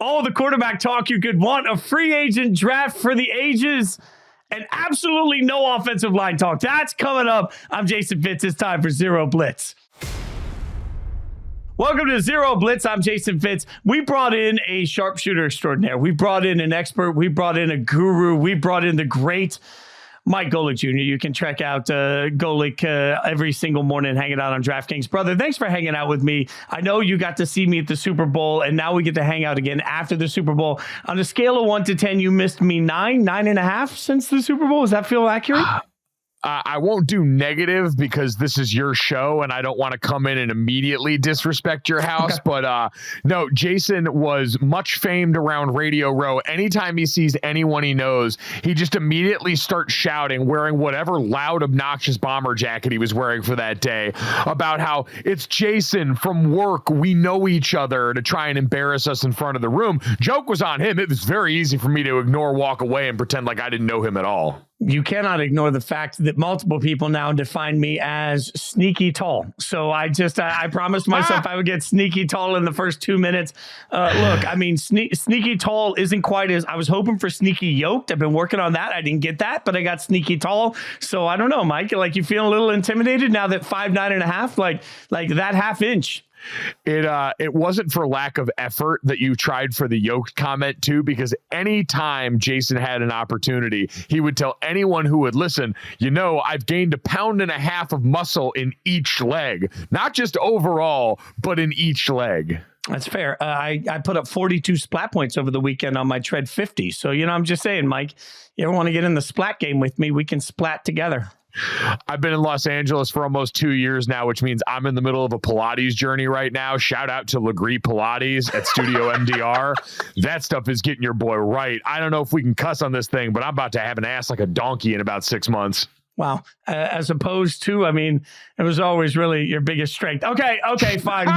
All the quarterback talk you could want, a free agent draft for the ages, and absolutely no offensive line talk. That's coming up. I'm Jason Fitz. It's time for Zero Blitz. Welcome to Zero Blitz. I'm Jason Fitz. We brought in a sharpshooter extraordinaire. We brought in an expert. We brought in a guru. We brought in the great Mike Golic Jr. You can check out Golic every single morning hanging out on DraftKings. Brother, thanks for hanging out with me. I know you got to see me at the Super Bowl, and now we get to hang out again after the Super Bowl. On a scale of 1 to 10, you missed me 9.5 since the Super Bowl. Does that feel accurate? I won't do negative because this is your show and I don't want to come in and immediately disrespect your house. Okay. But no, Jason was much famed around Radio Row. Anytime he sees anyone he knows, he just immediately starts shouting, wearing whatever loud, obnoxious bomber jacket he was wearing for that day, about how it's Jason from work. We know each other, to try and embarrass us in front of the room. Joke was on him. It was very easy for me to ignore, walk away, and pretend like I didn't know him at all. You cannot ignore the fact that multiple people now define me as sneaky tall. So I promised myself I would get sneaky tall in the first 2 minutes. Look, I mean, sneaky tall isn't quite as I was hoping for. Sneaky yoked. I've been working on that. I didn't get that, but I got sneaky tall. So I don't know, Mike, like you feel a little intimidated now that 5'9.5", like that half inch. It wasn't for lack of effort that you tried for the yoked comment too, because anytime Jason had an opportunity, he would tell anyone who would listen, I've gained 1.5 pounds of muscle in each leg, not just overall, but in each leg. That's fair. I put up 42 splat points over the weekend on my tread 50. So, I'm just saying, Mike, you ever want to get in the splat game with me? We can splat together. I've been in Los Angeles for almost 2 years now, which means I'm in the middle of a Pilates journey right now. Shout out to Legree Pilates at Studio MDR. That stuff is getting your boy right. I don't know if we can cuss on this thing, but I'm about to have an ass like a donkey in about 6 months. Wow. As opposed to, it was always really your biggest strength. Okay, fine.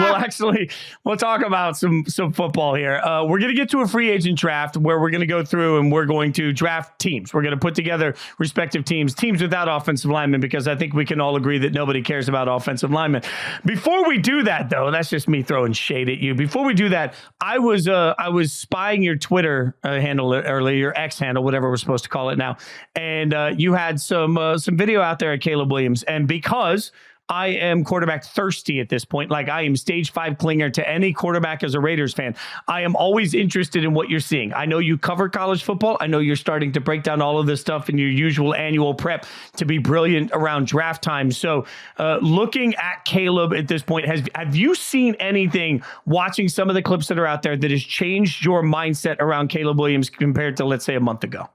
We'll talk about some football here. We're going to get to a free agent draft where we're going to go through and we're going to draft teams. We're going to put together respective teams without offensive linemen, because I think we can all agree that nobody cares about offensive linemen. Before we do that, though, that's just me throwing shade at you. Before we do that, I was spying your Twitter handle earlier, your X handle, whatever we're supposed to call it now, and you had some video out there at Caleb Williams, and because I am quarterback thirsty at this point, like I am stage 5 clinger to any quarterback as a Raiders fan, I am always interested in what you're seeing. I know you cover college football. I know you're starting to break down all of this stuff in your usual annual prep to be brilliant around draft time. So looking at Caleb at this point, have you seen anything watching some of the clips that are out there that has changed your mindset around Caleb Williams compared to, let's say, a month ago?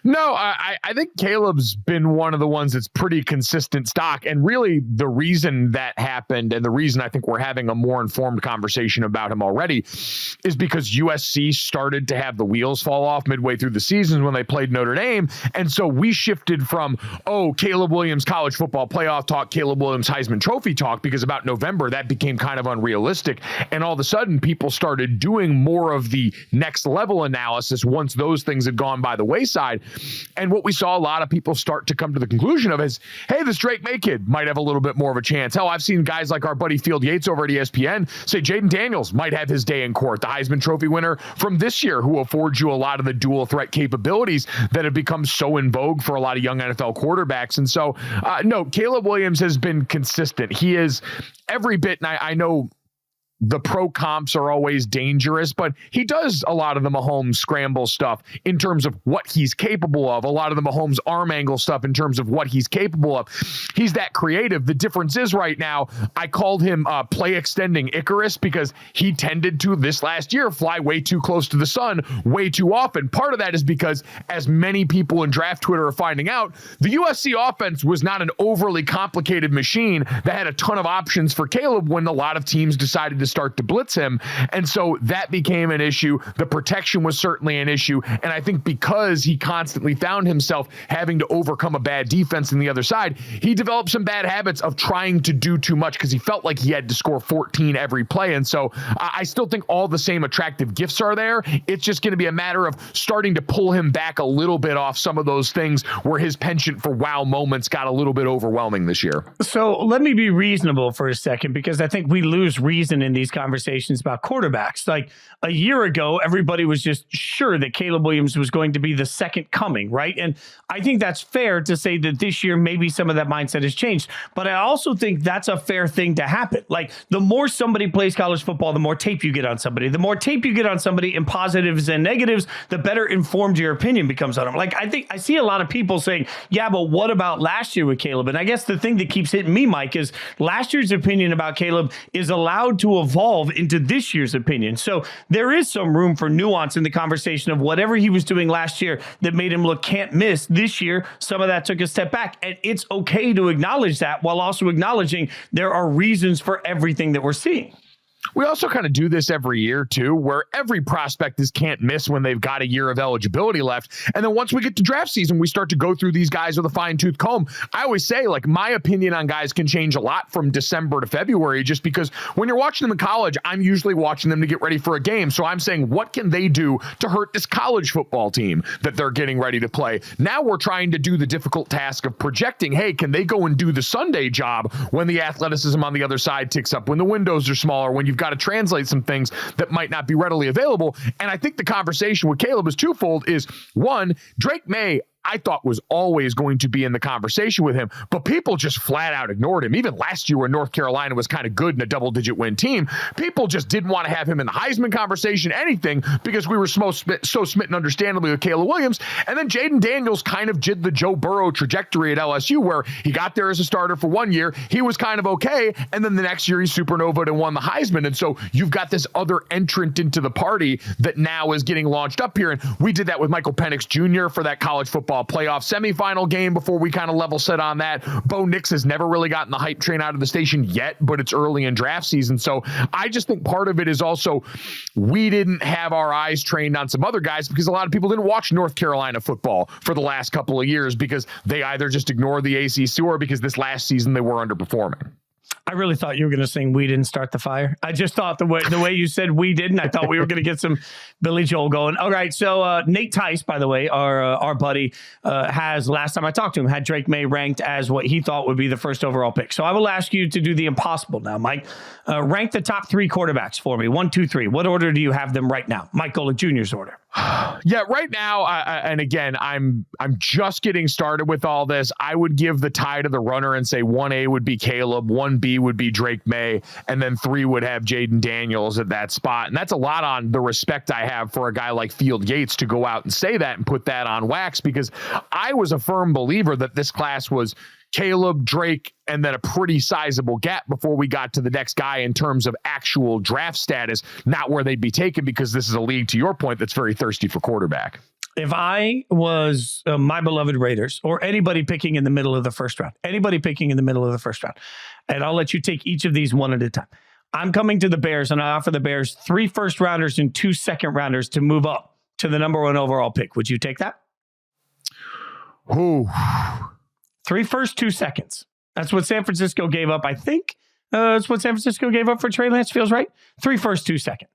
No, I think Caleb's been one of the ones that's pretty consistent stock. And really the reason that happened, and the reason I think we're having a more informed conversation about him already, is because USC started to have the wheels fall off midway through the season when they played Notre Dame. And so we shifted from, Caleb Williams college football playoff talk, Caleb Williams Heisman Trophy talk, because about November that became kind of unrealistic. And all of a sudden people started doing more of the next level analysis once those things had gone by the wayside. And what we saw a lot of people start to come to the conclusion of is, hey, this Drake Maye kid might have a little bit more of a chance. Hell, I've seen guys like our buddy Field Yates over at ESPN say Jaden Daniels might have his day in court, the Heisman Trophy winner from this year, who affords you a lot of the dual threat capabilities that have become so in vogue for a lot of young NFL quarterbacks. And so, no, Caleb Williams has been consistent. He is every bit, and I know the pro comps are always dangerous, but he does a lot of the Mahomes scramble stuff in terms of what he's capable of. A lot of the Mahomes arm angle stuff in terms of what he's capable of. He's that creative. The difference is right now, I called him play extending Icarus because he tended to this last year fly way too close to the sun way too often. Part of that is because, as many people in draft Twitter are finding out, the USC offense was not an overly complicated machine that had a ton of options for Caleb when a lot of teams decided to start to blitz him. And so that became an issue. The protection was certainly an issue. And I think because he constantly found himself having to overcome a bad defense on the other side, he developed some bad habits of trying to do too much because he felt like he had to score 14 every play. And so I still think all the same attractive gifts are there. It's just going to be a matter of starting to pull him back a little bit off some of those things where his penchant for wow moments got a little bit overwhelming this year. So let me be reasonable for a second, because I think we lose reason in the these conversations about quarterbacks. Like a year ago, everybody was just sure that Caleb Williams was going to be the second coming, right? And I think that's fair to say that this year, maybe some of that mindset has changed. But I also think that's a fair thing to happen. Like the more somebody plays college football, the more tape you get on somebody. The more tape you get on somebody in positives and negatives, the better informed your opinion becomes on them. Like I see a lot of people saying, yeah, but what about last year with Caleb? And I guess the thing that keeps hitting me, Mike, is last year's opinion about Caleb is allowed to evolve into this year's opinion. So there is some room for nuance in the conversation of whatever he was doing last year that made him look can't miss. This year, some of that took a step back. And it's okay to acknowledge that while also acknowledging there are reasons for everything that we're seeing. We also kind of do this every year, too, where every prospect is can't miss when they've got a year of eligibility left. And then once we get to draft season, we start to go through these guys with a fine-tooth comb. I always say, like, my opinion on guys can change a lot from December to February, just because when you're watching them in college, I'm usually watching them to get ready for a game. So I'm saying, what can they do to hurt this college football team that they're getting ready to play? Now we're trying to do the difficult task of projecting, hey, can they go and do the Sunday job when the athleticism on the other side ticks up, when the windows are smaller, when you've got to translate some things that might not be readily available. And I think the conversation with Caleb is twofold. Is one, Drake Maye, I thought was always going to be in the conversation with him, but people just flat out ignored him. Even last year when North Carolina was kind of good in a double-digit win team, people just didn't want to have him in the Heisman conversation, anything, because we were so smitten understandably with Caleb Williams. And then Jaden Daniels kind of did the Joe Burrow trajectory at LSU, where he got there as a starter for 1 year. He was kind of okay. And then the next year he supernovaed and won the Heisman. And so you've got this other entrant into the party that now is getting launched up here. And we did that with Michael Penix Jr. for that college football playoff semifinal game before we kind of level set on that. Bo Nix has never really gotten the hype train out of the station yet, but it's early in draft season. So I just think part of it is also we didn't have our eyes trained on some other guys because a lot of people didn't watch North Carolina football for the last couple of years because they either just ignored the ACC or because this last season they were underperforming. I really thought you were going to sing "We Didn't Start the Fire." I just thought the way you said "we didn't," I thought we were going to get some Billy Joel going. All right, so Nate Tice, by the way, our buddy, has, last time I talked to him, had Drake Maye ranked as what he thought would be the first overall pick. So I will ask you to do the impossible now, Mike. Rank the top three quarterbacks for me. 1, 2, 3. What order do you have them right now? Mike Golic Jr.'s order. Yeah, right now, and again, I'm just getting started with all this. I would give the tie to the runner and say 1A would be Caleb, 1B would be Drake Maye, and then 3 would have Jaden Daniels at that spot. And that's a lot on the respect I have for a guy like Field Yates to go out and say that and put that on wax, because I was a firm believer that this class was Caleb, Drake, and then a pretty sizable gap before we got to the next guy in terms of actual draft status, not where they'd be taken, because this is a league, to your point, that's very thirsty for quarterback. If I was my beloved Raiders or anybody picking in the middle of the first round, and I'll let you take each of these one at a time. I'm coming to the Bears and I offer the Bears 3 first rounders and 2 second rounders to move up to the number 1 overall pick. Would you take that? Ooh. 3 first, 2 seconds. That's what San Francisco gave up. I think that's what San Francisco gave up for Trey Lance. Feels right. 3 first, 2 second.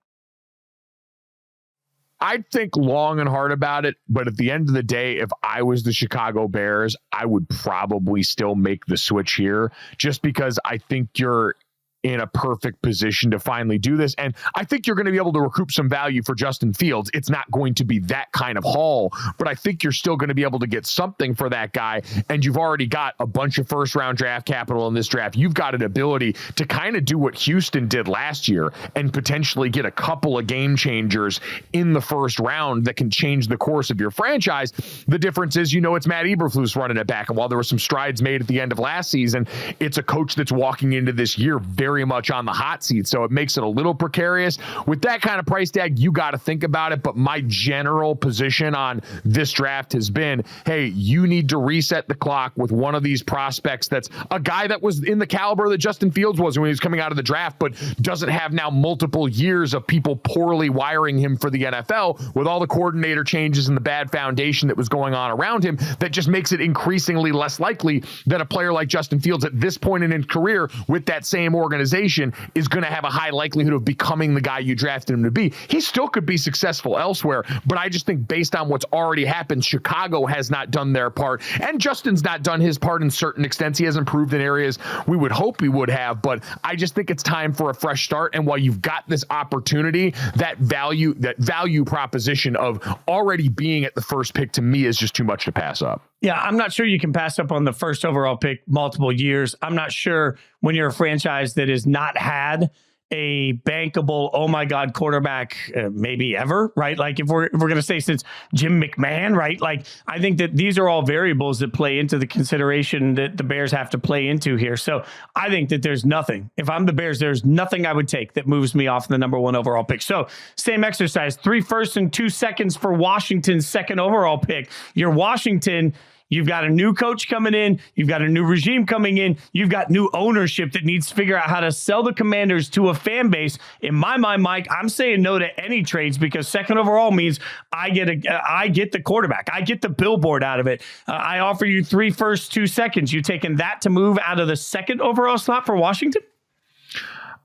I'd think long and hard about it, but at the end of the day, if I was the Chicago Bears, I would probably still make the switch here, just because I think you're in a perfect position to finally do this. And I think you're going to be able to recoup some value for Justin Fields. It's not going to be that kind of haul, but I think you're still going to be able to get something for that guy. And you've already got a bunch of first round draft capital in this draft. You've got an ability to kind of do what Houston did last year and potentially get a couple of game changers in the first round that can change the course of your franchise. The difference is, it's Matt Eberflus running it back. And while there were some strides made at the end of last season, it's a coach that's walking into this year very much on the hot seat. So it makes it a little precarious. With that kind of price tag, you got to think about it. But my general position on this draft has been, hey, you need to reset the clock with one of these prospects that's a guy that was in the caliber that Justin Fields was when he was coming out of the draft, but doesn't have now multiple years of people poorly wiring him for the NFL with all the coordinator changes and the bad foundation that was going on around him. That just makes it increasingly less likely that a player like Justin Fields at this point in his career with that same organization organization is going to have a high likelihood of becoming the guy you drafted him to be. He still could be successful elsewhere, but I just think based on what's already happened, Chicago has not done their part, and Justin's not done his part in certain extents. He has improved in areas we would hope he would have, but I just think it's time for a fresh start. And while you've got this opportunity, that value proposition of already being at the first pick to me is just too much to pass up. Yeah, I'm not sure you can pass up on the first overall pick multiple years. I'm not sure when you're a franchise that has not had a bankable, oh my God, quarterback, maybe ever, right? Like if we're going to say since Jim McMahon, right? Like I think that these are all variables that play into the consideration that the Bears have to play into here. So I think that there's nothing. If I'm the Bears, there's nothing I would take that moves me off the number 1 overall pick. So same exercise, 3 firsts and 2 seconds for Washington's 2nd overall pick. You're Washington. You've got a new coach coming in. You've got a new regime coming in. You've got new ownership that needs to figure out how to sell the Commanders to a fan base. In my mind, Mike, I'm saying no to any trades because 2nd overall means I get the quarterback. I get the billboard out of it. I offer you 3 firsts, 2 seconds. You taking that to move out of the 2nd overall slot for Washington?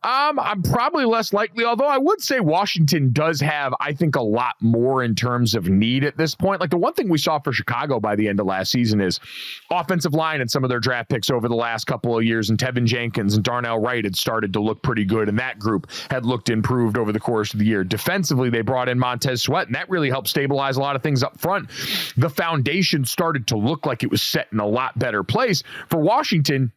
I'm probably less likely, although I would say Washington does have, I think, a lot more in terms of need at this point. Like the one thing we saw for Chicago by the end of last season is offensive line and some of their draft picks over the last couple of years, and Tevin Jenkins and Darnell Wright had started to look pretty good, and that group had looked improved over the course of the year. Defensively, they brought in Montez Sweat, and that really helped stabilize a lot of things up front. The foundation started to look like it was set in a lot better place. For Washington,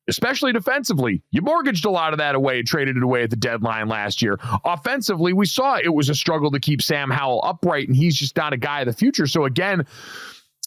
especially defensively, you mortgaged a lot of that away, traded it away at the deadline last year. Offensively, we saw it was a struggle to keep Sam Howell upright, and he's just not a guy of the future. So again,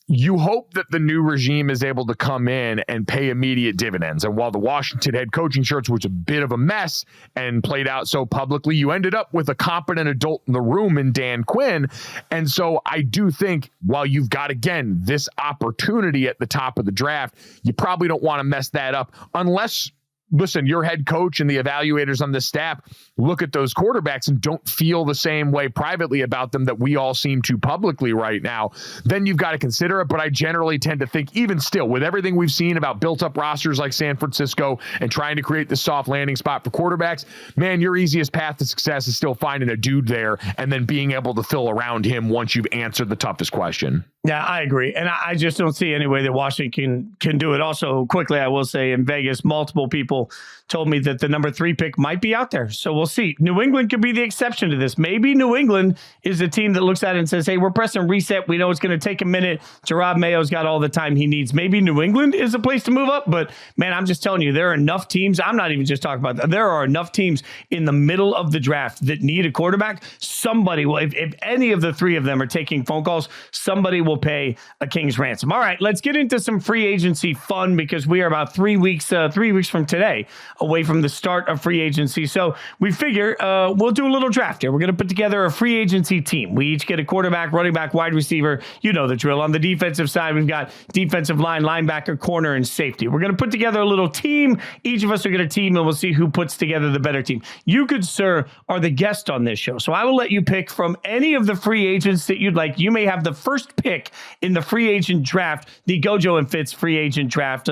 you hope that the new regime is able to come in and pay immediate dividends. And while the Washington head coaching search was a bit of a mess and played out so publicly, you ended up with a competent adult in the room in Dan Quinn. And so I do think while you've got, again, this opportunity at the top of the draft, you probably don't want to mess that up unless, listen, your head coach and the evaluators on the staff look at those quarterbacks and don't feel the same way privately about them that we all seem to publicly right now. Then you've got to consider it. But I generally tend to think, even still, with everything we've seen about built-up rosters like San Francisco and trying to create the soft landing spot for quarterbacks, man, your easiest path to success is still finding a dude there and then being able to fill around him once you've answered the toughest question. Yeah, I agree. And I just don't see any way that Washington can do it. Also, quickly, I will say in Vegas, multiple people told me that the number 3 pick might be out there. So we'll see. New England could be the exception to this. Maybe New England is a team that looks at it and says, hey, we're pressing reset. We know it's going to take a minute. Gerard Mayo's got all the time he needs. Maybe New England is a place to move up. But, man, I'm just telling you, there are enough teams. I'm not even just talking about that. There are enough teams in the middle of the draft that need a quarterback. Somebody will, if any of the 3 of them are taking phone calls, somebody will pay a king's ransom. All right, let's get into some free agency fun because we are about 3 weeks from today away from the start of free agency. So we figure we'll do a little draft here. We're going to put together a free agency team. We each get a quarterback, running back, wide receiver. You know the drill. On the defensive side, we've got defensive line, linebacker, corner, and safety. We're going to put together a little team. Each of us are going to team, and we'll see who puts together the better team. You, good sir, are the guest on this show. So I will let you pick from any of the free agents that you'd like. You may have the first pick in the free agent draft, the GoJo and Fitz free agent draft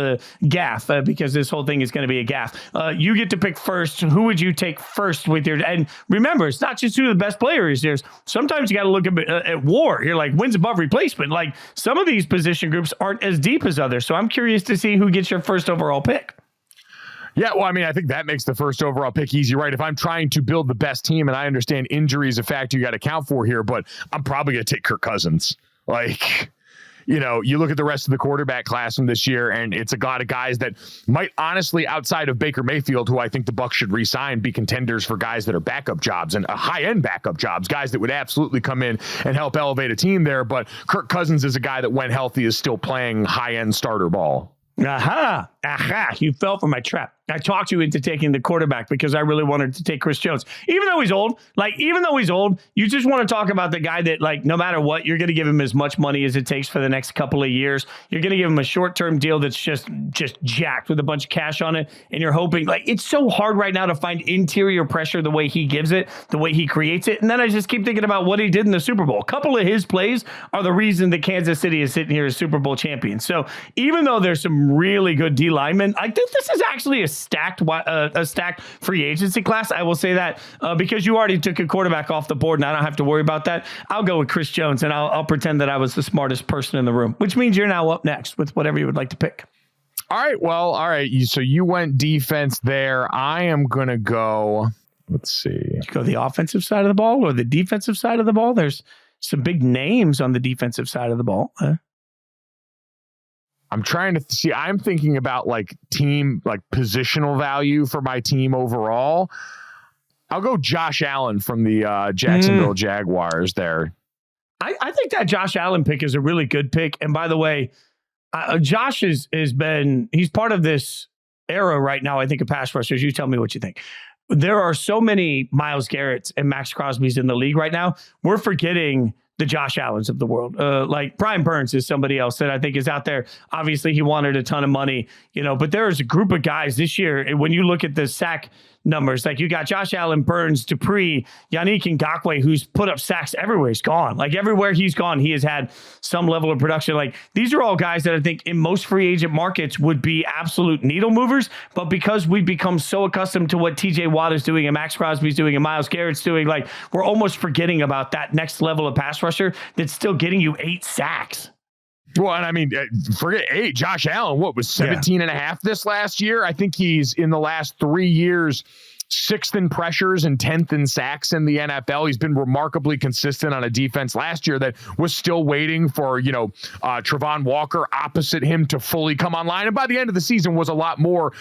gaff, because this whole thing is going to be a gaff. You get to pick first. Who would you take first with your, and remember, it's not just who the best player is. There's sometimes you got to look at war. You're like wins above replacement. Like some of these position groups aren't as deep as others. So I'm curious to see who gets your first overall pick. Yeah, well, I mean, I think that makes the first overall pick easy, right? If I'm trying to build the best team, and I understand injury is a factor you got to account for here, but I'm probably going to take Kirk Cousins. Like, you know, you look at the rest of the quarterback class from this year, and it's a lot of guys that might honestly, outside of Baker Mayfield, who I think the Bucs should re-sign, be contenders for guys that are backup jobs and high-end backup jobs, guys that would absolutely come in and help elevate a team there. But Kirk Cousins is a guy that, when healthy, is still playing high-end starter ball. Aha. You fell for my trap. I talked you into taking the quarterback because I really wanted to take Chris Jones. Even though he's old, you just want to talk about the guy that, like, no matter what, you're going to give him as much money as it takes for the next couple of years. You're going to give him a short-term deal that's just jacked with a bunch of cash on it. And you're hoping, like, it's so hard right now to find interior pressure the way he gives it, the way he creates it. And then I just keep thinking about what he did in the Super Bowl. A couple of his plays are the reason that Kansas City is sitting here as Super Bowl champions. So even though there's some really good deals linemen. I think this is actually a stacked free agency class. I will say that because you already took a quarterback off the board and I don't have to worry about that. I'll go with Chris Jones and I'll pretend that I was the smartest person in the room, which means you're now up next with whatever you would like to pick. All right. So you went defense there. I am going to go, let's see. You go the offensive side of the ball or the defensive side of the ball. There's some big names on the defensive side of the ball. I'm trying to see. I'm thinking about team, positional value for my team overall. I'll go Josh Allen from the Jacksonville Jaguars there. I think that Josh Allen pick is a really good pick. And by the way, Josh he's part of this era right now, I think, of pass rushers. You tell me what you think. There are so many Myles Garretts and Max Crosby's in the league right now. We're forgetting the Josh Allens of the world. Like Brian Burns is somebody else that I think is out there. Obviously, he wanted a ton of money, but there is a group of guys this year. When you look at the sack numbers, like you got Josh Allen, Burns, Dupree, Yannick Ngackoue, who's put up sacks everywhere he's gone. Like everywhere he's gone, he has had some level of production. Like these are all guys that I think in most free agent markets would be absolute needle movers. But because we've become so accustomed to what TJ Watt is doing and Max Crosby's doing and Myles Garrett's doing, like we're almost forgetting about that next level of pass rusher that's still getting you 8 sacks. Well, and I mean, forget 8. Josh Allen, what was 17 and a half this last year? I think he's in the last 3 years, 6th in pressures and 10th in sacks in the NFL. He's been remarkably consistent on a defense last year that was still waiting for, Travon Walker opposite him to fully come online. And by the end of the season was a lot more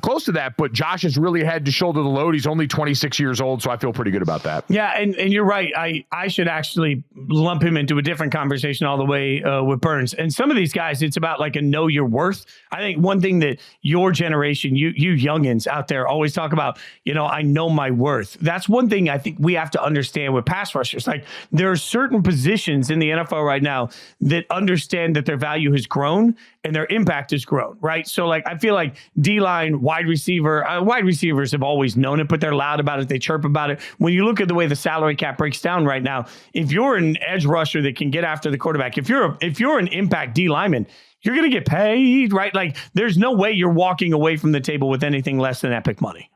close to that. But Josh has really had to shoulder the load. He's only 26 years old, so I feel pretty good about that. Yeah, and you're right. I should actually lump him into a different conversation all the way with Burns. And some of these guys, it's about like a know your worth. I think one thing that your generation, you youngins out there always talk about, I know my worth. That's one thing I think we have to understand with pass rushers. Like there are certain positions in the NFL right now that understand that their value has grown and their impact has grown, right? So like, I feel like D-line, wide receivers have always known it, but they're loud about it. They chirp about it. When you look at the way the salary cap breaks down right now, if you're an edge rusher that can get after the quarterback, if you're an impact D lineman, you're going to get paid, right? Like there's no way you're walking away from the table with anything less than epic money.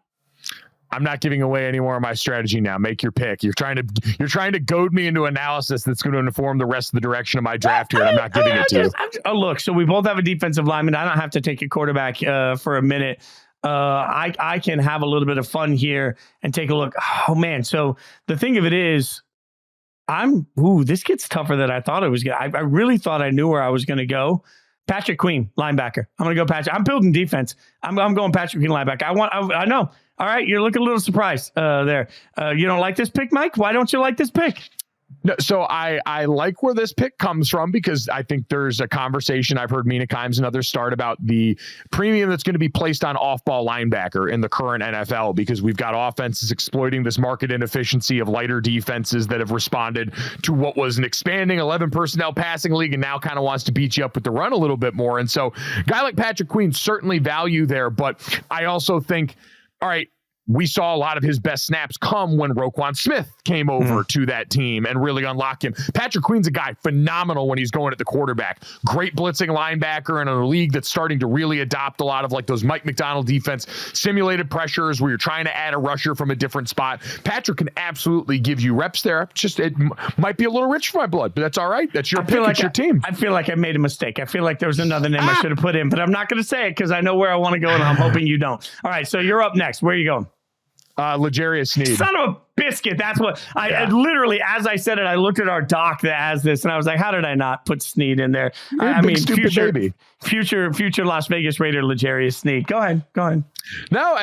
I'm not giving away any more of my strategy now. Make your pick. You're trying to goad me into analysis that's going to inform the rest of the direction of my draft here. And I'm not giving it to you. Look, so we both have a defensive lineman. I don't have to take a quarterback for a minute. I can have a little bit of fun here and take a look. Oh man. So the thing of it is, this gets tougher than I thought it was going to. I really thought I knew where I was going to go. Patrick Queen, linebacker. I'm going to go Patrick. I'm building defense. I'm going Patrick Queen, linebacker. I know. All right, you're looking a little surprised there. You don't like this pick, Mike? Why don't you like this pick? No, so I like where this pick comes from because I think there's a conversation I've heard Mina Kimes and others start about the premium that's going to be placed on off-ball linebacker in the current NFL because we've got offenses exploiting this market inefficiency of lighter defenses that have responded to what was an expanding 11 personnel passing league and now kind of wants to beat you up with the run a little bit more. And so a guy like Patrick Queen certainly value there, but I also think, all right, we saw a lot of his best snaps come when Roquan Smith came over to that team and really unlocked him. Patrick Queen's a guy phenomenal when he's going at the quarterback. Great blitzing linebacker in a league that's starting to really adopt a lot of like those Mike McDonald defense, simulated pressures where you're trying to add a rusher from a different spot. Patrick can absolutely give you reps there. It might be a little rich for my blood, but that's all right. That's your pick. It's your team. I feel like I made a mistake. I feel like there was another name I should have put in, but I'm not going to say it because I know where I want to go and I'm hoping you don't. All right, so you're up next. Where are you going? L'Jarius Sneed. Son of a biscuit. That's what I literally, as I said it, I looked at our doc that has this and I was like, how did I not put Sneed in there? I mean, future Las Vegas Raider L'Jarius Sneed. Go ahead. No,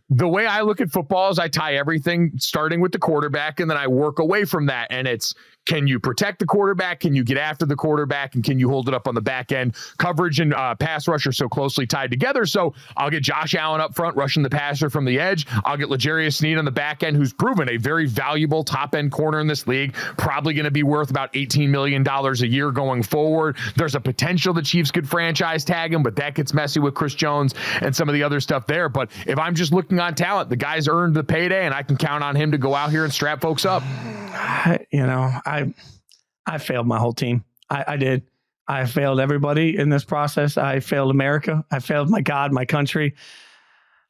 the way I look at football is I tie everything starting with the quarterback and then I work away from that. And it's, can you protect the quarterback? Can you get after the quarterback? And can you hold it up on the back end? Coverage and pass rush are so closely tied together. So I'll get Josh Allen up front, rushing the passer from the edge. I'll get L'Jarius Sneed on the back end, who's proven a very valuable top end corner in this league. Probably going to be worth about $18 million a year going forward. There's a potential the Chiefs could franchise tag him, but that gets messy with Chris Jones and some of the other stuff there. But if I'm just looking on talent, the guy's earned the payday and I can count on him to go out here and strap folks up. I failed my whole team. I did. I failed everybody in this process. I failed America. I failed my God, my country.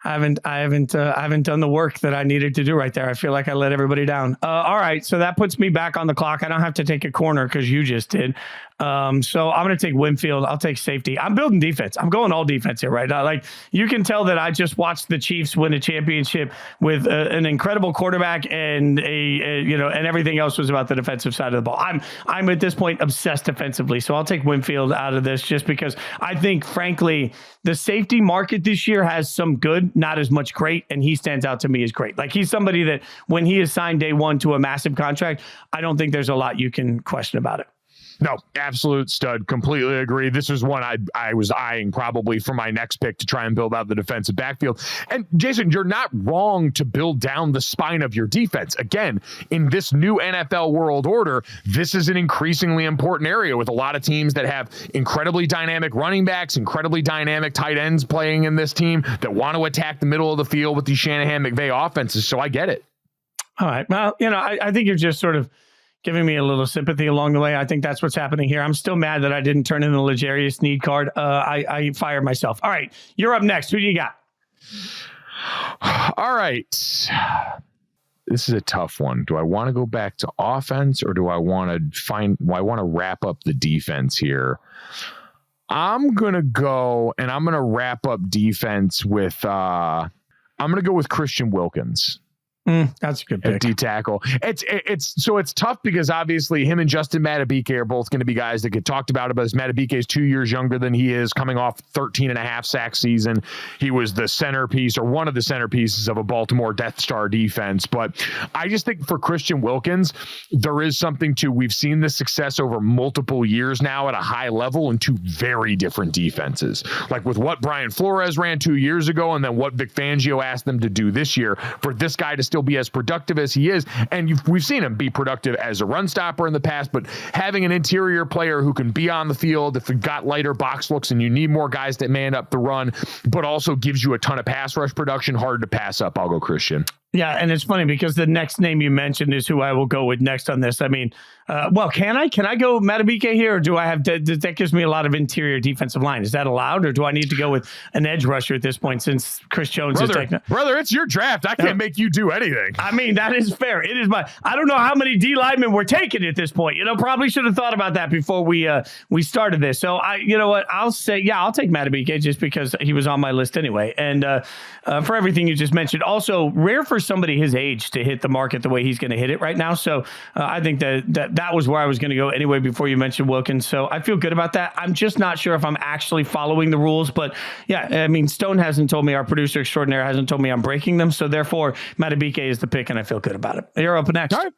I haven't done the work that I needed to do right there. I feel like I let everybody down. All right, so that puts me back on the clock. I don't have to take a corner because you just did. So I'm going to take Winfield. I'll take safety. I'm building defense. I'm going all defense here right now. Like, you can tell that I just watched the Chiefs win a championship with an incredible quarterback and and everything else was about the defensive side of the ball. I'm at this point obsessed defensively. So I'll take Winfield out of this just because I think, frankly, the safety market this year has some good, not as much great, and he stands out to me as great. Like, he's somebody that when he is signed day one to a massive contract, I don't think there's a lot you can question about it. No, absolute stud. Completely agree. This is one I was eyeing probably for my next pick to try and build out the defensive backfield. And Jason, you're not wrong to build down the spine of your defense. Again, in this new NFL world order, this is an increasingly important area with a lot of teams that have incredibly dynamic running backs, incredibly dynamic tight ends playing in this team that want to attack the middle of the field with these Shanahan-McVay offenses. So I get it. All right. Well, I think you're just sort of giving me a little sympathy along the way. I think that's what's happening here. I'm still mad that I didn't turn in the L'Jarius Sneed card. I fired myself. All right, you're up next. Who do you got? All right. This is a tough one. Do I want to go back to offense or do I want to wrap up the defense here? I'm going to go and I'm going to wrap up defense with, I'm going to go with Christian Wilkins. That's a good pick. At D tackle. It's tough because obviously him and Justin Madubuike are both going to be guys that get talked about as Madubuike is 2 years younger than he is, coming off 13.5 sack season. He was the centerpiece or one of the centerpieces of a Baltimore Death Star defense. But I just think for Christian Wilkins, there is something to, we've seen this success over multiple years now at a high level in two very different defenses. Like with what Brian Flores ran 2 years ago and then what Vic Fangio asked them to do this year, for this guy to still be as productive as he is. And we've seen him be productive as a run stopper in the past, but having an interior player who can be on the field if you've got lighter box looks and you need more guys that man up the run, but also gives you a ton of pass rush production, hard to pass up. I'll go Christian. Yeah, and it's funny because the next name you mentioned is who I will go with next on this. I mean, can I go Madubuike here, or do I have that gives me a lot of interior defensive line? Is that allowed, or do I need to go with an edge rusher at this point since Chris Jones is taking it? Brother, it's your draft. I can't make you do anything. I mean, that is fair. It is I don't know how many D linemen we're taking at this point. Probably should have thought about that before we started this. So I'll say, I'll take Madubuike just because he was on my list anyway. And for everything you just mentioned, also rare for somebody his age to hit the market the way he's going to hit it right now. So I think that was where I was going to go anyway before you mentioned Wilkins. So I feel good about that. I'm just not sure if I'm actually following the rules, but yeah, I mean, Stone hasn't told me, our producer extraordinaire hasn't told me I'm breaking them. So therefore Madubuike is the pick and I feel good about it. You're up next. All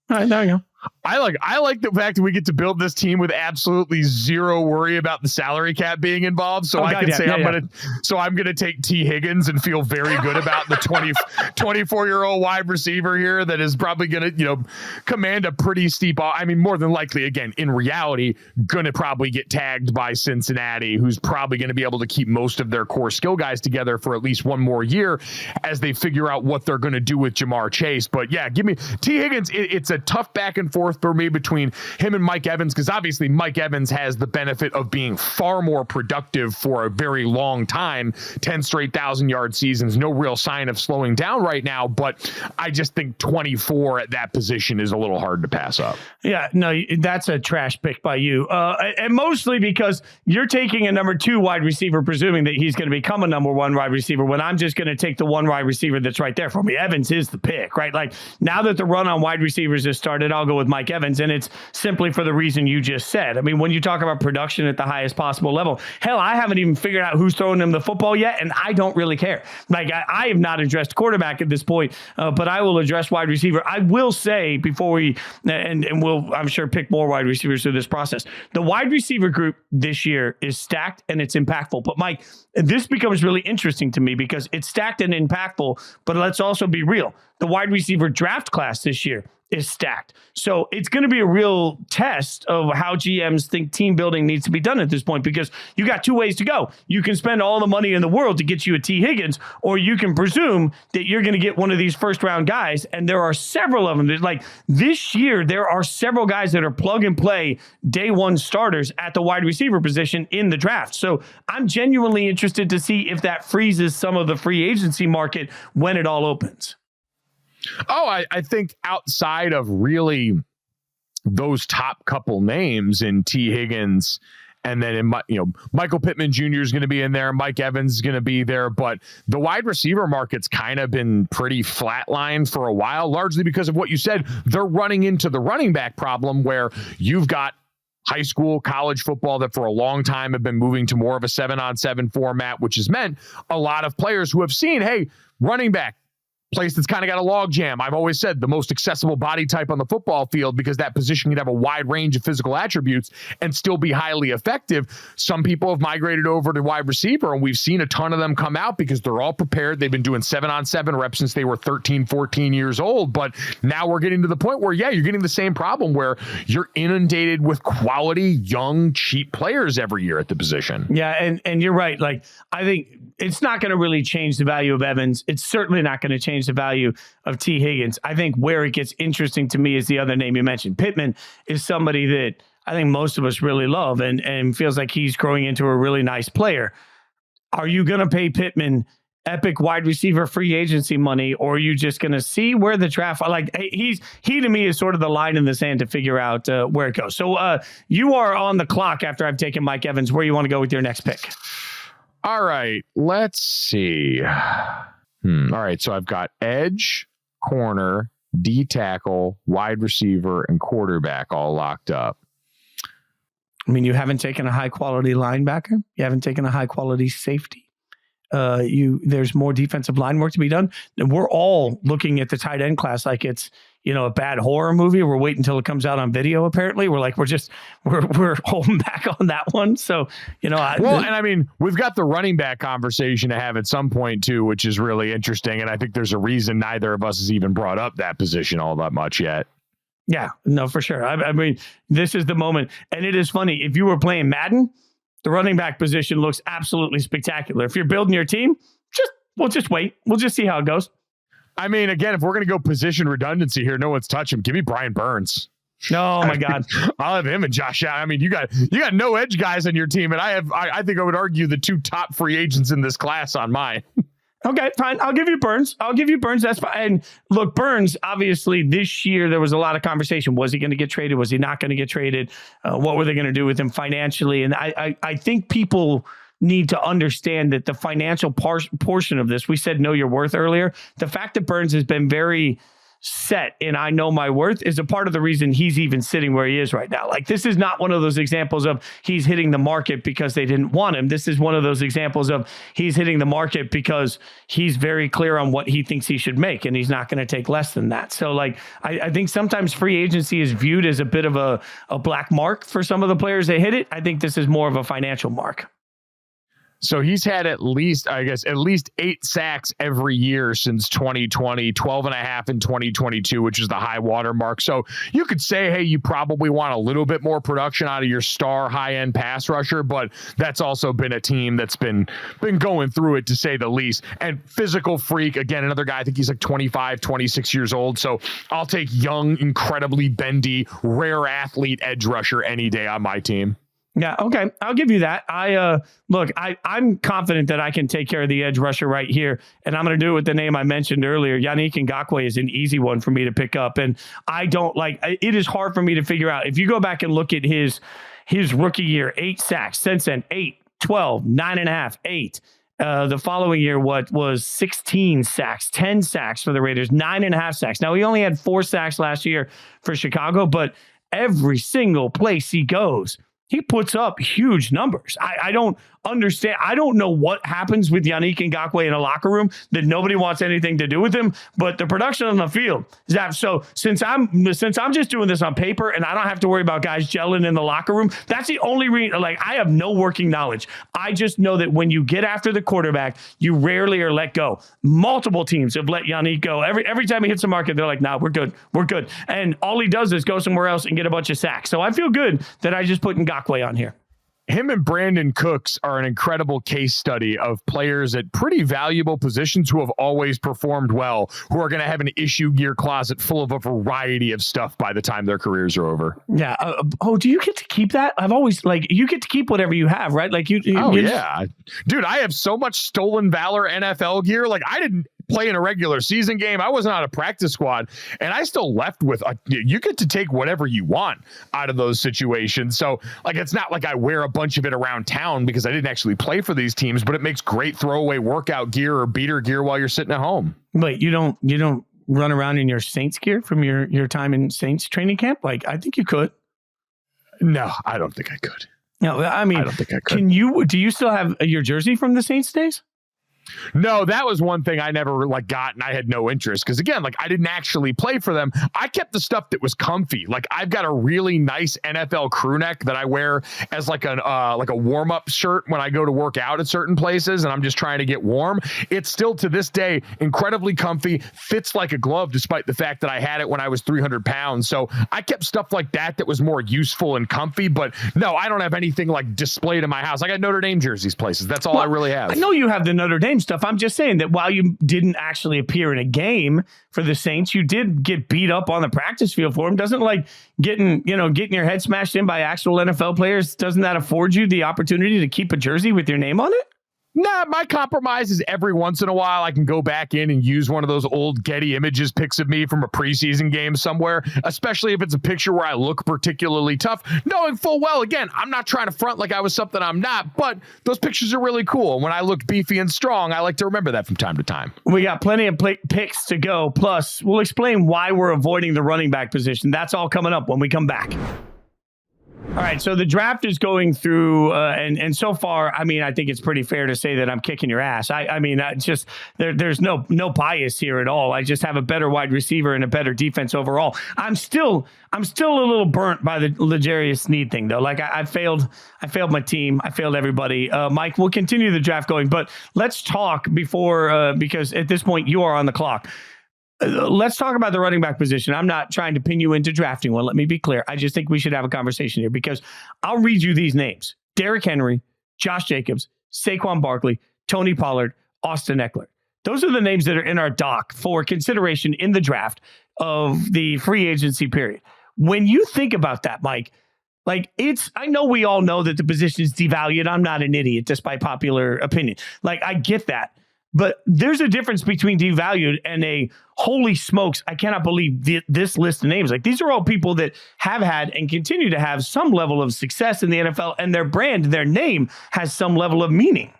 right, there you go. I like the fact that we get to build this team with absolutely zero worry about the salary cap being involved. So I'm going to take T Higgins and feel very good about the 24-year-old wide receiver here that is probably going to, command a pretty steep, I mean, more than likely, again, in reality, going to probably get tagged by Cincinnati, who's probably going to be able to keep most of their core skill guys together for at least one more year as they figure out what they're going to do with Jamar Chase. But yeah, give me T Higgins. It's a tough back and forth for me between him and Mike Evans, because obviously Mike Evans has the benefit of being far more productive for a very long time. 10 straight 1,000-yard seasons, no real sign of slowing down right now, but I just think 24 at that position is a little hard to pass up. Yeah, no, that's a trash pick by you. And mostly because you're taking a number 2 wide receiver, presuming that he's going to become a number 1 wide receiver, when I'm just going to take the one wide receiver that's right there for me. Evans is the pick, right? Like, now that the run on wide receivers has started, I'll go with Mike Evans, and it's simply for the reason you just said. I mean, when you talk about production at the highest possible level, hell, I haven't even figured out who's throwing him the football yet, and I don't really care. Like, I have not addressed quarterback at this point, but I will address wide receiver. I will say before we, and we'll, I'm sure, pick more wide receivers through this process, the wide receiver group this year is stacked and it's impactful. But Mike, this becomes really interesting to me because it's stacked and impactful, but let's also be real. The wide receiver draft class this year is stacked. So it's going to be a real test of how GMs think team building needs to be done at this point, because you got two ways to go. You can spend all the money in the world to get you a T. Higgins, or you can presume that you're going to get one of these first round guys. And there are several of them. There's like this year, there are several guys that are plug and play day one starters at the wide receiver position in the draft. So I'm genuinely interested to see if that freezes some of the free agency market when it all opens. Oh, I think outside of really those top couple names in T. Higgins, and then Michael Pittman Jr. is going to be in there, Mike Evans is going to be there, but the wide receiver market's kind of been pretty flatlined for a while, largely because of what you said. They're running into the running back problem where you've got high school, college football that for a long time have been moving to more of a 7-on-7 format, which has meant a lot of players who have seen, hey, running back, place that's kind of got a log jam. I've always said the most accessible body type on the football field, because that position can have a wide range of physical attributes and still be highly effective. Some people have migrated over to wide receiver, and we've seen a ton of them come out because they're all prepared. They've been doing 7-on-7 reps since they were 13, 14 years old. But now we're getting to the point where, you're getting the same problem where you're inundated with quality, young, cheap players every year at the position. Yeah, and you're right. Like, I think it's not going to really change the value of Evans. It's certainly not going to change the value of T. Higgins. I think where it gets interesting to me is the other name you mentioned. Pittman is somebody that I think most of us really love and feels like he's growing into a really nice player. Are you going to pay Pittman epic wide receiver free agency money, or are you just going to see where the draft, like he to me is sort of the line in the sand to figure out where it goes. So you are on the clock after I've taken Mike Evans. Where you want to go with your next pick? All right, let's see. All right, so I've got edge, corner, D tackle, wide receiver, and quarterback all locked up. I mean, you haven't taken a high quality linebacker. You haven't taken a high quality safety. There's more defensive line work to be done. And we're all looking at the tight end class like it's, a bad horror movie. We're waiting until it comes out on video. Apparently we're holding back on that one. So, and I mean, we've got the running back conversation to have at some point too, which is really interesting. And I think there's a reason neither of us has even brought up that position all that much yet. Yeah, no, for sure. I mean, this is the moment. And it is funny. If you were playing Madden, the running back position looks absolutely spectacular. If you're building your team, we'll just wait. We'll just see how it goes. I mean, again, if we're going to go position redundancy here, no one's touch him. Give me Brian Burns. Oh my God. I'll have him and Josh Allen. I mean, you got no edge guys on your team. And I think I would argue the two top free agents in this class on mine. Okay, fine. I'll give you Burns. That's fine. And look, Burns, obviously this year, there was a lot of conversation. Was he going to get traded? Was he not going to get traded? What were they going to do with him financially? And I think people need to understand that the financial portion of this, we said know your worth earlier. The fact that Burns has been very set in I know my worth is a part of the reason he's even sitting where he is right now. Like, this is not one of those examples of he's hitting the market because they didn't want him. This is one of those examples of he's hitting the market because he's very clear on what he thinks he should make, and he's not going to take less than that. So like, I think sometimes free agency is viewed as a bit of a black mark for some of the players that hit it. I think this is more of a financial mark. So he's had at least 8 sacks every year since 2020, 12 and a half in 2022, which is the high water mark. So you could say, hey, you probably want a little bit more production out of your star high-end pass rusher, but that's also been a team that's been going through it, to say the least. And physical freak, again, another guy, I think he's like 25, 26 years old. So I'll take young, incredibly bendy, rare athlete edge rusher any day on my team. Yeah, okay. I'll give you that. I'm confident that I can take care of the edge rusher right here, and I'm going to do it with the name I mentioned earlier. Yannick Ngackoue is an easy one for me to pick up, and it is hard for me to figure out. If you go back and look at his rookie year, 8 sacks, since then 8, 12, 9.5, 8. The following year, what was 16 sacks, 10 sacks for the Raiders, 9.5 sacks. Now, he only had 4 sacks last year for Chicago, but every single place he goes, he puts up huge numbers. I don't understand. I don't know what happens with Yannick Ngackoue in a locker room that nobody wants anything to do with him, but the production on the field is that. So since I'm just doing this on paper and I don't have to worry about guys gelling in the locker room, that's the only reason. Like, I have no working knowledge. I just know that when you get after the quarterback, you rarely are let go. Multiple teams have let Yannick go. Every time he hits the market, they're like, nah, we're good. We're good. And all he does is go somewhere else and get a bunch of sacks. So I feel good that I just put Ngackoue on here. Him and Brandon Cooks are an incredible case study of players at pretty valuable positions who have always performed well, who are going to have an issue gear closet full of a variety of stuff by the time their careers are over. Yeah. Do you get to keep that? I've always you get to keep whatever you have, right? Like you yeah. Dude, I have so much stolen valor NFL gear. Like, I didn't play in a regular season game. I wasn't on a practice squad, and I still left with you get to take whatever you want out of those situations. So, like, it's not like I wear a bunch of it around town because I didn't actually play for these teams, but it makes great throwaway workout gear or beater gear while you're sitting at home. But you don't run around in your Saints gear from your time in Saints training camp? Like, I think you could. No, I don't think I could. No, I mean, I don't think I could. Do you still have your jersey from the Saints days? No, that was one thing I never got, and I had no interest because, again, I didn't actually play for them. I kept the stuff that was comfy. Like, I've got a really nice NFL crew neck that I wear as like a warm up shirt when I go to work out at certain places, and I'm just trying to get warm. It's still to this day incredibly comfy, fits like a glove, despite the fact that I had it when I was 300 pounds. So I kept stuff like that was more useful and comfy. But no, I don't have anything displayed in my house. I got Notre Dame jerseys places. That's all I really have. I know you have the Notre Dame stuff. I'm just saying that while you didn't actually appear in a game for the Saints, you did get beat up on the practice field for them. Doesn't getting your head smashed in by actual NFL players, doesn't that afford you the opportunity to keep a jersey with your name on it? Nah, my compromise is every once in a while I can go back in and use one of those old Getty Images pics of me from a preseason game somewhere, especially if it's a picture where I look particularly tough, knowing full well, again, I'm not trying to front like I was something I'm not, but those pictures are really cool. When I look beefy and strong, I like to remember that from time to time. We got plenty of picks to go. Plus, we'll explain why we're avoiding the running back position. That's all coming up when we come back. All right, so the draft is going through, and so far, I mean, I think it's pretty fair to say that I'm kicking your ass. I mean, just there's no bias here at all. I just have a better wide receiver and a better defense overall. I'm still a little burnt by the L'Jarius Sneed thing, though. Like, I failed my team. I failed everybody. Mike, we'll continue the draft going, but let's talk before because at this point you are on the clock. Let's talk about the running back position. I'm not trying to pin you into drafting one. Let me be clear. I just think we should have a conversation here because I'll read you these names: Derrick Henry, Josh Jacobs, Saquon Barkley, Tony Pollard, Austin Eckler. Those are the names that are in our doc for consideration in the draft of the free agency period. When you think about that, Mike, I know we all know that the position is devalued. I'm not an idiot, despite popular opinion. I get that. But there's a difference between devalued and a holy smokes, I cannot believe this list of names. These are all people that have had and continue to have some level of success in the NFL, and their brand, their name has some level of meaning.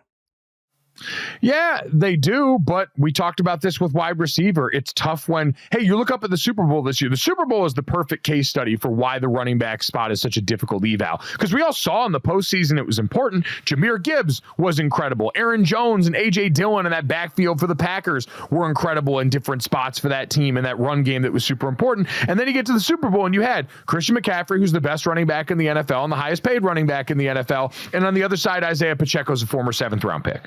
Yeah, they do. But we talked about this with wide receiver. It's tough when, hey, you look up at the Super Bowl this year. The Super Bowl is the perfect case study for why the running back spot is such a difficult eval. Because we all saw in the postseason it was important. Jahmyr Gibbs was incredible. Aaron Jones and A.J. Dillon in that backfield for the Packers were incredible in different spots for that team and that run game that was super important. And then you get to the Super Bowl and you had Christian McCaffrey, who's the best running back in the NFL and the highest paid running back in the NFL. And on the other side, Isaiah Pacheco's a former 7th round pick.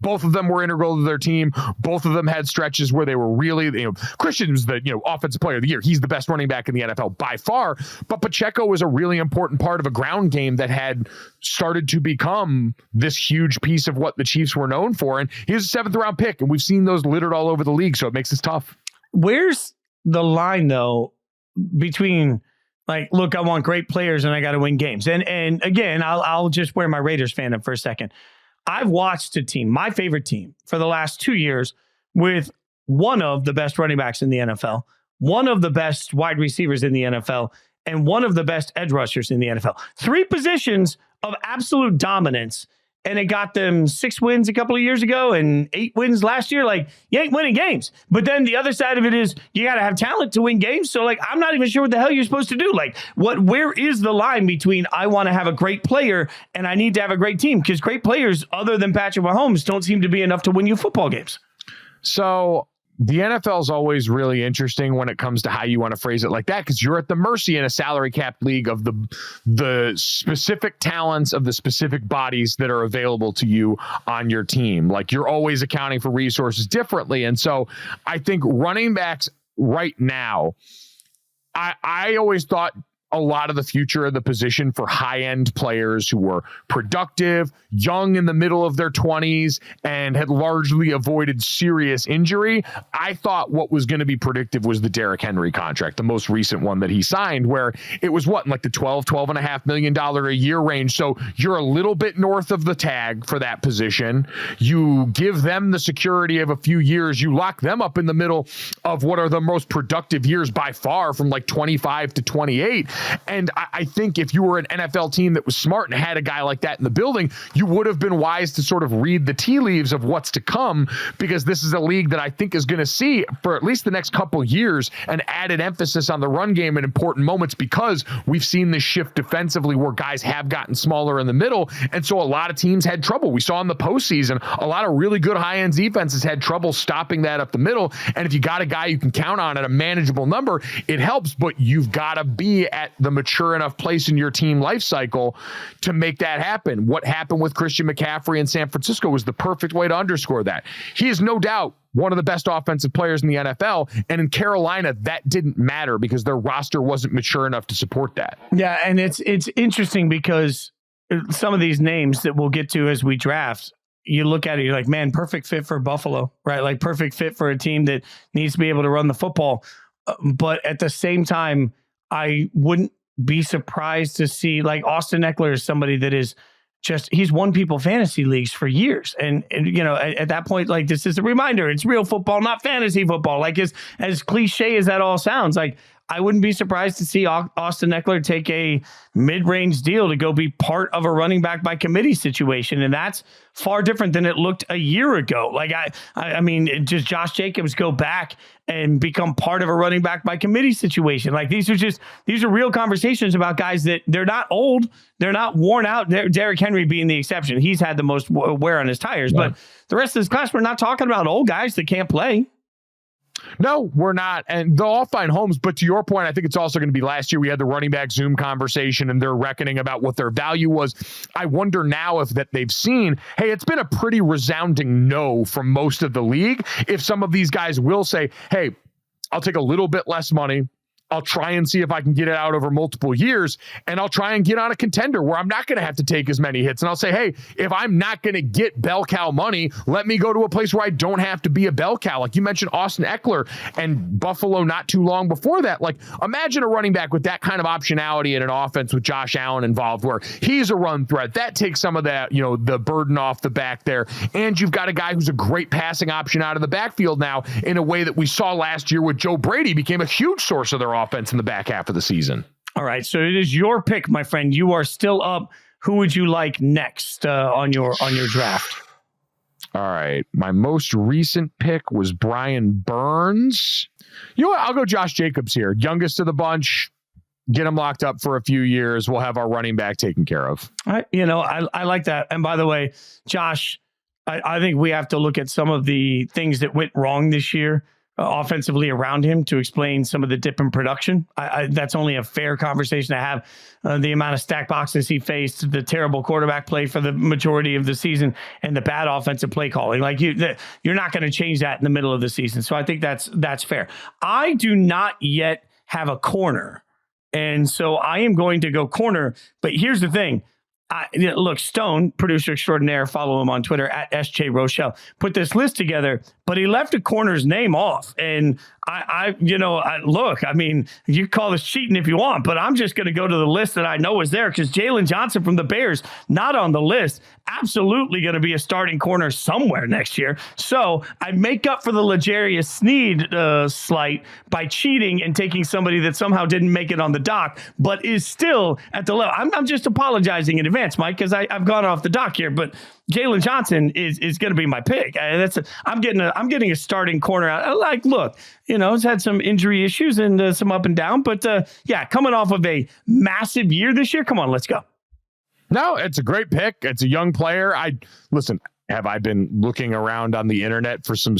Both of them were integral to their team. Both of them had stretches where they were really, Christian was the, offensive player of the year. He's the best running back in the NFL by far. But Pacheco was a really important part of a ground game that had started to become this huge piece of what the Chiefs were known for. And he was a 7th round pick, and we've seen those littered all over the league. So it makes this tough. Where's the line, though, between look, I want great players and I got to win games. And again, I'll just wear my Raiders fan up for a second. I've watched a team, my favorite team, for the last 2 years with one of the best running backs in the NFL, one of the best wide receivers in the NFL, and one of the best edge rushers in the NFL. 3 positions of absolute dominance and it got them 6 wins a couple of years ago and 8 wins last year. Like, you ain't winning games. But then the other side of it is you got to have talent to win games. So, like, I'm not even sure what the hell you're supposed to do. Like, where is the line between I want to have a great player and I need to have a great team? Because great players, other than Patrick Mahomes, don't seem to be enough to win you football games. So the NFL is always really interesting when it comes to how you want to phrase it like that, because you're at the mercy in a salary cap league of the specific talents of the specific bodies that are available to you on your team. Like, you're always accounting for resources differently. And so I think running backs right now, I always thought a lot of the future of the position for high-end players who were productive, young in the middle of their 20s, and had largely avoided serious injury. I thought what was going to be predictive was the Derrick Henry contract, the most recent one that he signed, where it was in like the $12.5 million a year range. So you're a little bit north of the tag for that position. You give them the security of a few years. You lock them up in the middle of what are the most productive years by far, from like 25 to 28. And I think if you were an NFL team that was smart and had a guy like that in the building, you would have been wise to sort of read the tea leaves of what's to come, because this is a league that I think is going to see, for at least the next couple of years, an added emphasis on the run game in important moments, because we've seen this shift defensively where guys have gotten smaller in the middle. And so a lot of teams had trouble. We saw in the postseason, a lot of really good high-end defenses had trouble stopping that up the middle. And if you got a guy you can count on at a manageable number, it helps, but you've got to be at the mature enough place in your team life cycle to make that happen. What happened with Christian McCaffrey in San Francisco was the perfect way to underscore that. He is no doubt one of the best offensive players in the NFL. And in Carolina, that didn't matter because their roster wasn't mature enough to support that. Yeah. And it's interesting because some of these names that we'll get to as we draft, you look at it, you're like, man, perfect fit for Buffalo, right? Like, perfect fit for a team that needs to be able to run the football. But at the same time, I wouldn't be surprised to see, like, Austin Eckler is somebody that is just, he's won people fantasy leagues for years. And you know, at that point, like, this is a reminder, it's real football, not fantasy football. Like, as cliche as that all sounds, like, I wouldn't be surprised to see Austin Eckler take a mid-range deal to go be part of a running back by committee situation. And that's far different than it looked a year ago. Like, I mean, just Josh Jacobs go back and become part of a running back by committee situation. Like, these are real conversations about guys that they're not old. They're not worn out. Derrick Henry being the exception. He's had the most wear on his tires, yeah. But the rest of this class, we're not talking about old guys that can't play. No, we're not. And they'll all find homes. But to your point, I think it's also going to be last year we had the running back Zoom conversation and they're reckoning about what their value was. I wonder now if that they've seen, hey, it's been a pretty resounding no from most of the league. If some of these guys will say, hey, I'll take a little bit less money. I'll try and see if I can get it out over multiple years, and I'll try and get on a contender where I'm not going to have to take as many hits. And I'll say, hey, if I'm not going to get bell cow money, let me go to a place where I don't have to be a bell cow. Like you mentioned Austin Eckler and Buffalo not too long before that. Like, imagine a running back with that kind of optionality in an offense with Josh Allen involved where he's a run threat. That takes some of that, the burden off the back there. And you've got a guy who's a great passing option out of the backfield now in a way that we saw last year with Joe Brady became a huge source of their offense in the back half of the season. All right, so it is your pick, my friend. You are still up. Who would you like next on your draft? All right, my most recent pick was Brian Burns. You know what? I'll go Josh Jacobs here, youngest of the bunch. Get him locked up for a few years. We'll have our running back taken care of. I like that. And by the way, Josh, I think we have to look at some of the things that went wrong this year offensively around him to explain some of the dip in production. That's only a fair conversation to have. The amount of stack boxes he faced, the terrible quarterback play for the majority of the season, and the bad offensive play calling. Like you're not going to change that in the middle of the season. So I think that's fair. I do not yet have a corner, and so I am going to go corner. But here's the thing. Look, Stone, producer extraordinaire, follow him on Twitter at SJ Rochelle, put this list together, but he left a corner's name off. And Look, I mean, you call this cheating if you want, but I'm just going to go to the list that I know is there because Jaylon Johnson from the Bears, not on the list, absolutely going to be a starting corner somewhere next year. So I make up for the L'Jarius Sneed slight by cheating and taking somebody that somehow didn't make it on the dock, but is still at the level. I'm just apologizing in advance, Mike, because I've gone off the dock here, but Jaylon Johnson is going to be my pick. I'm getting a starting corner out. Like, look, he's had some injury issues and some up and down, but coming off of a massive year this year. Come on, let's go. No, it's a great pick. It's a young player. Have I been looking around on the internet for some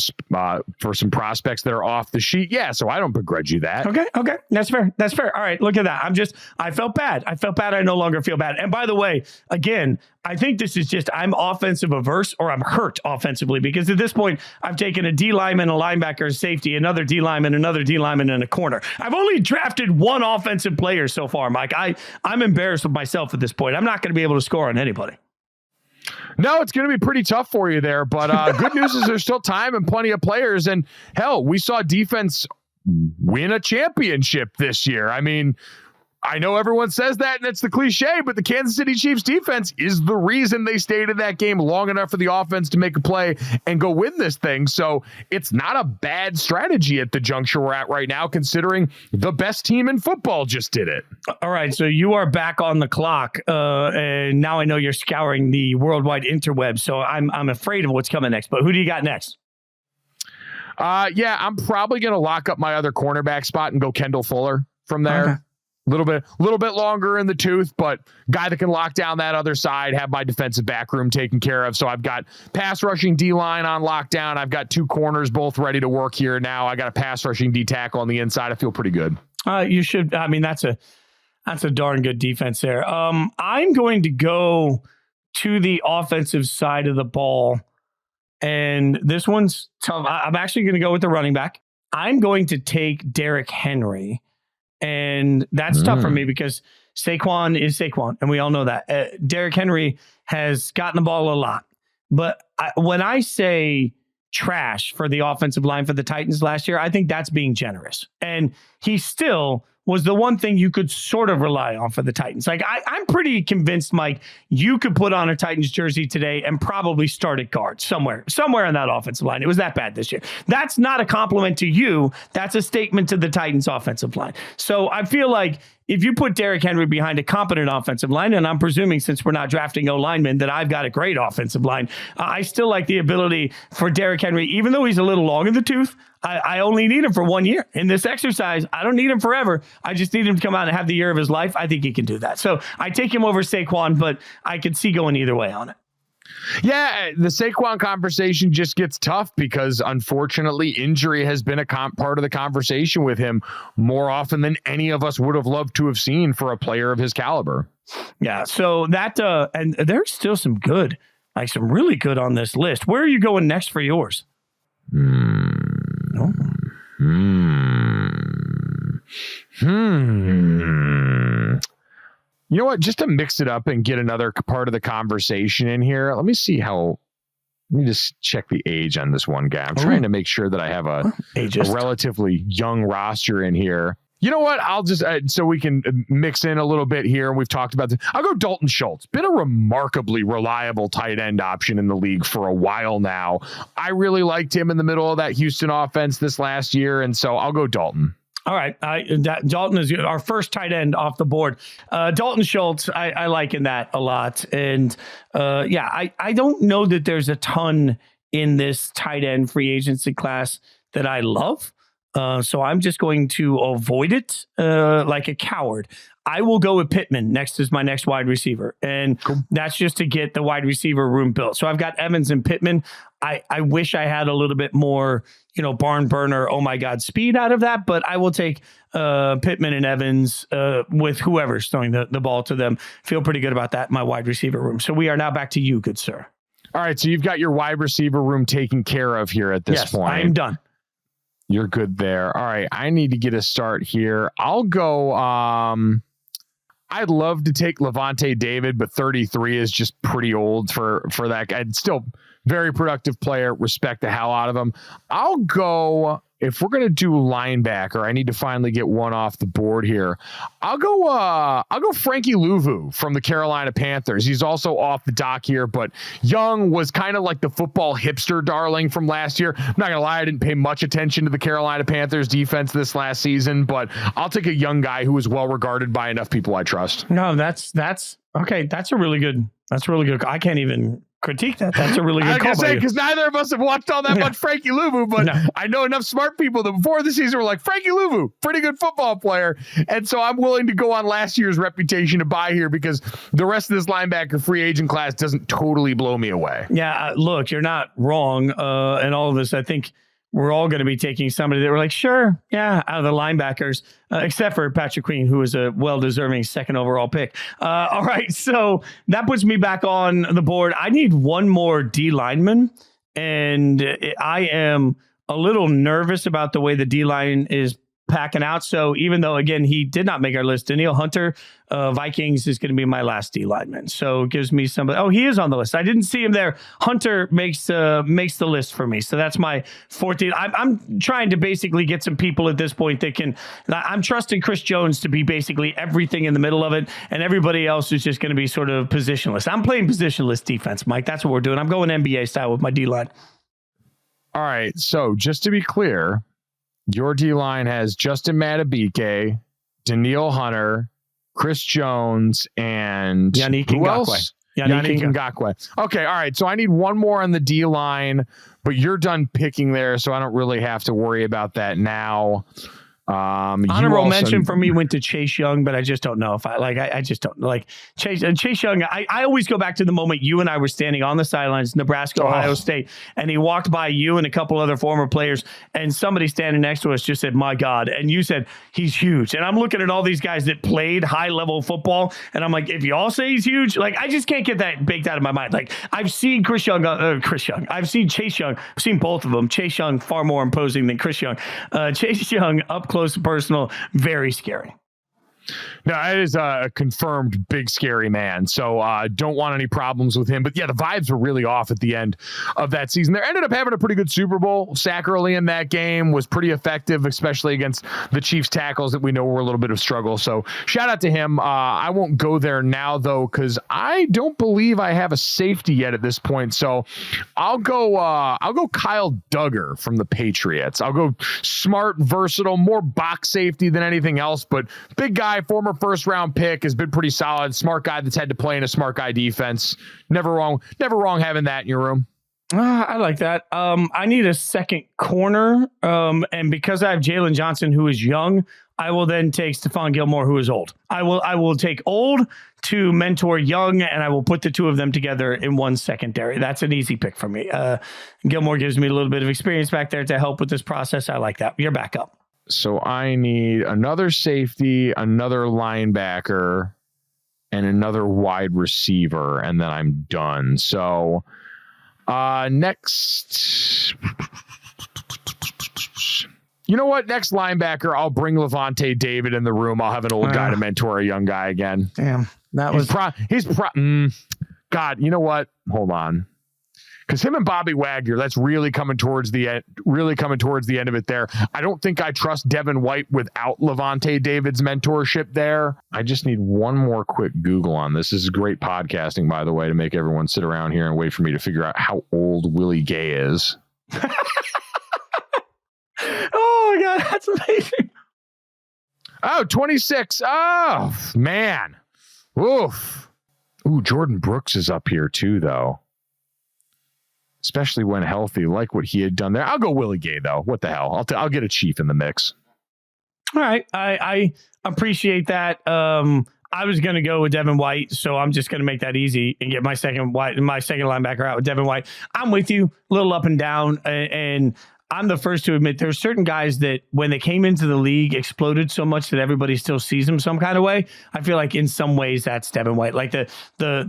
prospects that are off the sheet? Yeah, so I don't begrudge you that. Okay, that's fair. All right, look at that. I felt bad. I no longer feel bad. And by the way, again, I think this is just I'm offensive averse or I'm hurt offensively because at this point I've taken a D lineman, a linebacker, a safety, another D lineman, and a corner. I've only drafted one offensive player so far, Mike. I'm embarrassed with myself at this point. I'm not going to be able to score on anybody. No, it's going to be pretty tough for you there, but good news is there's still time and plenty of players. And hell, we saw defense win a championship this year. I mean, I know everyone says that and it's the cliche, but the Kansas City Chiefs defense is the reason they stayed in that game long enough for the offense to make a play and go win this thing. So it's not a bad strategy at the juncture we're at right now, considering the best team in football just did it. All right. So you are back on the clock. And now I know you're scouring the worldwide interweb. So I'm afraid of what's coming next, but who do you got next? I'm probably going to lock up my other cornerback spot and go Kendall Fuller from there. Okay. Little bit longer in the tooth, but guy that can lock down that other side, have my defensive back room taken care of. So I've got pass rushing D line on lockdown. I've got two corners both ready to work here now. I got a pass rushing D tackle on the inside. I feel pretty good. You should. I mean, that's a darn good defense there. I'm going to go to the offensive side of the ball, and this one's tough. I'm actually going to go with the running back. I'm going to take Derrick Henry. And that's tough for me because Saquon is Saquon, and we all know that. Derrick Henry has gotten the ball a lot. But when I say trash for the offensive line for the Titans last year, I think that's being generous. And he still was the one thing you could sort of rely on for the Titans. Like, I'm pretty convinced, Mike, you could put on a Titans jersey today and probably start at guard somewhere on that offensive line. It was that bad this year. That's not a compliment to you. That's a statement to the Titans offensive line. So I feel like if you put Derrick Henry behind a competent offensive line, and I'm presuming since we're not drafting O-linemen that I've got a great offensive line, I still like the ability for Derrick Henry, even though he's a little long in the tooth, I only need him for 1 year. In this exercise, I don't need him forever. I just need him to come out and have the year of his life. I think he can do that. So I take him over Saquon, but I could see going either way on it. Yeah, the Saquon conversation just gets tough because, unfortunately, injury has been a part of the conversation with him more often than any of us would have loved to have seen for a player of his caliber. Yeah, so that and there's still some really good on this list. Where are you going next for yours? You know what? Just to mix it up and get another part of the conversation in here, let me just check the age on this one guy. I'm trying to make sure that I have a relatively young roster in here. You know what? I'll just, so we can mix in a little bit here. We've talked about this. I'll go Dalton Schultz. Been a remarkably reliable tight end option in the league for a while now. I really liked him in the middle of that Houston offense this last year. And so I'll go Dalton. All right. Dalton is our first tight end off the board. Dalton Schultz, I like in that a lot. And I don't know that there's a ton in this tight end free agency class that I love. So I'm just going to avoid it like a coward. I will go with Pittman next as my next wide receiver. And that's just to get the wide receiver room built. So I've got Evans and Pittman. I wish I had a little bit more, barn burner, oh my God, speed out of that. But I will take Pittman and Evans with whoever's throwing the ball to them. Feel pretty good about that in my wide receiver room. So we are now back to you, good sir. All right. So you've got your wide receiver room taken care of here at this point. I'm done. You're good there. All right. I need to get a start here. I'll go. I'd love to take Levante David, but 33 is just pretty old for that guy. Still very productive player. Respect the hell out of him. I'll go if we're going to do linebacker, I need to finally get one off the board here. I'll go Frankie Luvu from the Carolina Panthers. He's also off the dock here, but young, was kind of like the football hipster darling from last year. I'm not going to lie, I didn't pay much attention to the Carolina Panthers defense this last season, but I'll take a young guy who is well regarded by enough people I trust. No, that's okay. That's really good. I can't even critique that. That's a really good call. Because neither of us have watched all that much Frankie Luvu, but I know enough smart people that before the season were like, Frankie Luvu, pretty good football player. And so I'm willing to go on last year's reputation to buy here because the rest of this linebacker free agent class doesn't totally blow me away. Yeah, look, you're not wrong. And all of this, I think we're all going to be taking somebody that we're like, sure, yeah, out of the linebackers, except for Patrick Queen, who is a well-deserving second overall pick. All right, so that puts me back on the board. I need one more D lineman, and I am a little nervous about the way the D line is packing out. So even though, again, he did not make our list, Danielle Hunter, Vikings is going to be my last D lineman. So it gives me somebody. Oh, he is on the list. I didn't see him there. Hunter makes the list for me. So that's my 14th. I'm trying to basically get some people at this point that can. I'm trusting Chris Jones to be basically everything in the middle of it, and everybody else is just going to be sort of positionless. I'm playing positionless defense, Mike. That's what we're doing. I'm going NBA style with my D line. All right. So just to be clear, your D-line has Justin Madubuike, Danielle Hunter, Chris Jones, and Yannick Ngackoue. Yannick Ngackoue. Okay, all right. So I need one more on the D-line, but you're done picking there, so I don't really have to worry about that now. Honorable mention for me went to Chase Young, but I just don't know if I just don't like Chase Young. I always go back to the moment you and I were standing on the sidelines, Nebraska, Ohio State, and he walked by you and a couple other former players, and somebody standing next to us just said, "My God," and you said, "He's huge." And I'm looking at all these guys that played high level football, and I'm like, if you all say he's huge, like I just can't get that baked out of my mind. Like I've seen Chase Young, I've seen Chase Young, I've seen both of them. Chase Young far more imposing than Chris Young. Chase Young up close and personal, very scary. No, it is a confirmed big scary man. So don't want any problems with him. But yeah, the vibes were really off at the end of that season. They ended up having a pretty good Super Bowl. Sack early in that game was pretty effective, especially against the Chiefs tackles that we know were a little bit of struggle. So shout out to him. I won't go there now though, because I don't believe I have a safety yet at this point. So I'll go Kyle Duggar from the Patriots. I'll go smart, versatile, more box safety than anything else, but big guy, former first round pick, has been pretty solid. Smart guy that's had to play in a smart guy defense. Never wrong having that in your room. I like that. I need a second corner. And because I have Jaylon Johnson, who is young, I will then take Stephon Gilmore, who is old. I will take old to mentor young, and I will put the two of them together in one secondary. That's an easy pick for me. Gilmore gives me a little bit of experience back there to help with this process. I like that. You're back up. So I need another safety, another linebacker, and another wide receiver, and then I'm done. So next, you know what? Next linebacker, I'll bring Levante David in the room. I'll have an old guy to mentor a young guy again. Damn, God, you know what? Hold on. Because him and Bobby Wagner, that's really coming towards the end. Of it there. I don't think I trust Devin White without Levante David's mentorship there. I just need one more quick Google on this. This is great podcasting, by the way, to make everyone sit around here and wait for me to figure out how old Willie Gay is. Oh my God, that's amazing. Oh, 26. Oh man. Oof. Ooh, Jordan Brooks is up here too, though. Especially when healthy, like what he had done there. I'll go Willie Gay, though. What the hell? I'll get a Chief in the mix. All right. I appreciate that. I was going to go with Devin White, so I'm just going to make that easy and get my second linebacker out with Devin White. I'm with you, a little up and down, and I'm the first to admit there's certain guys that when they came into the league exploded so much that everybody still sees them some kind of way. I feel like in some ways that's Devin White. Like the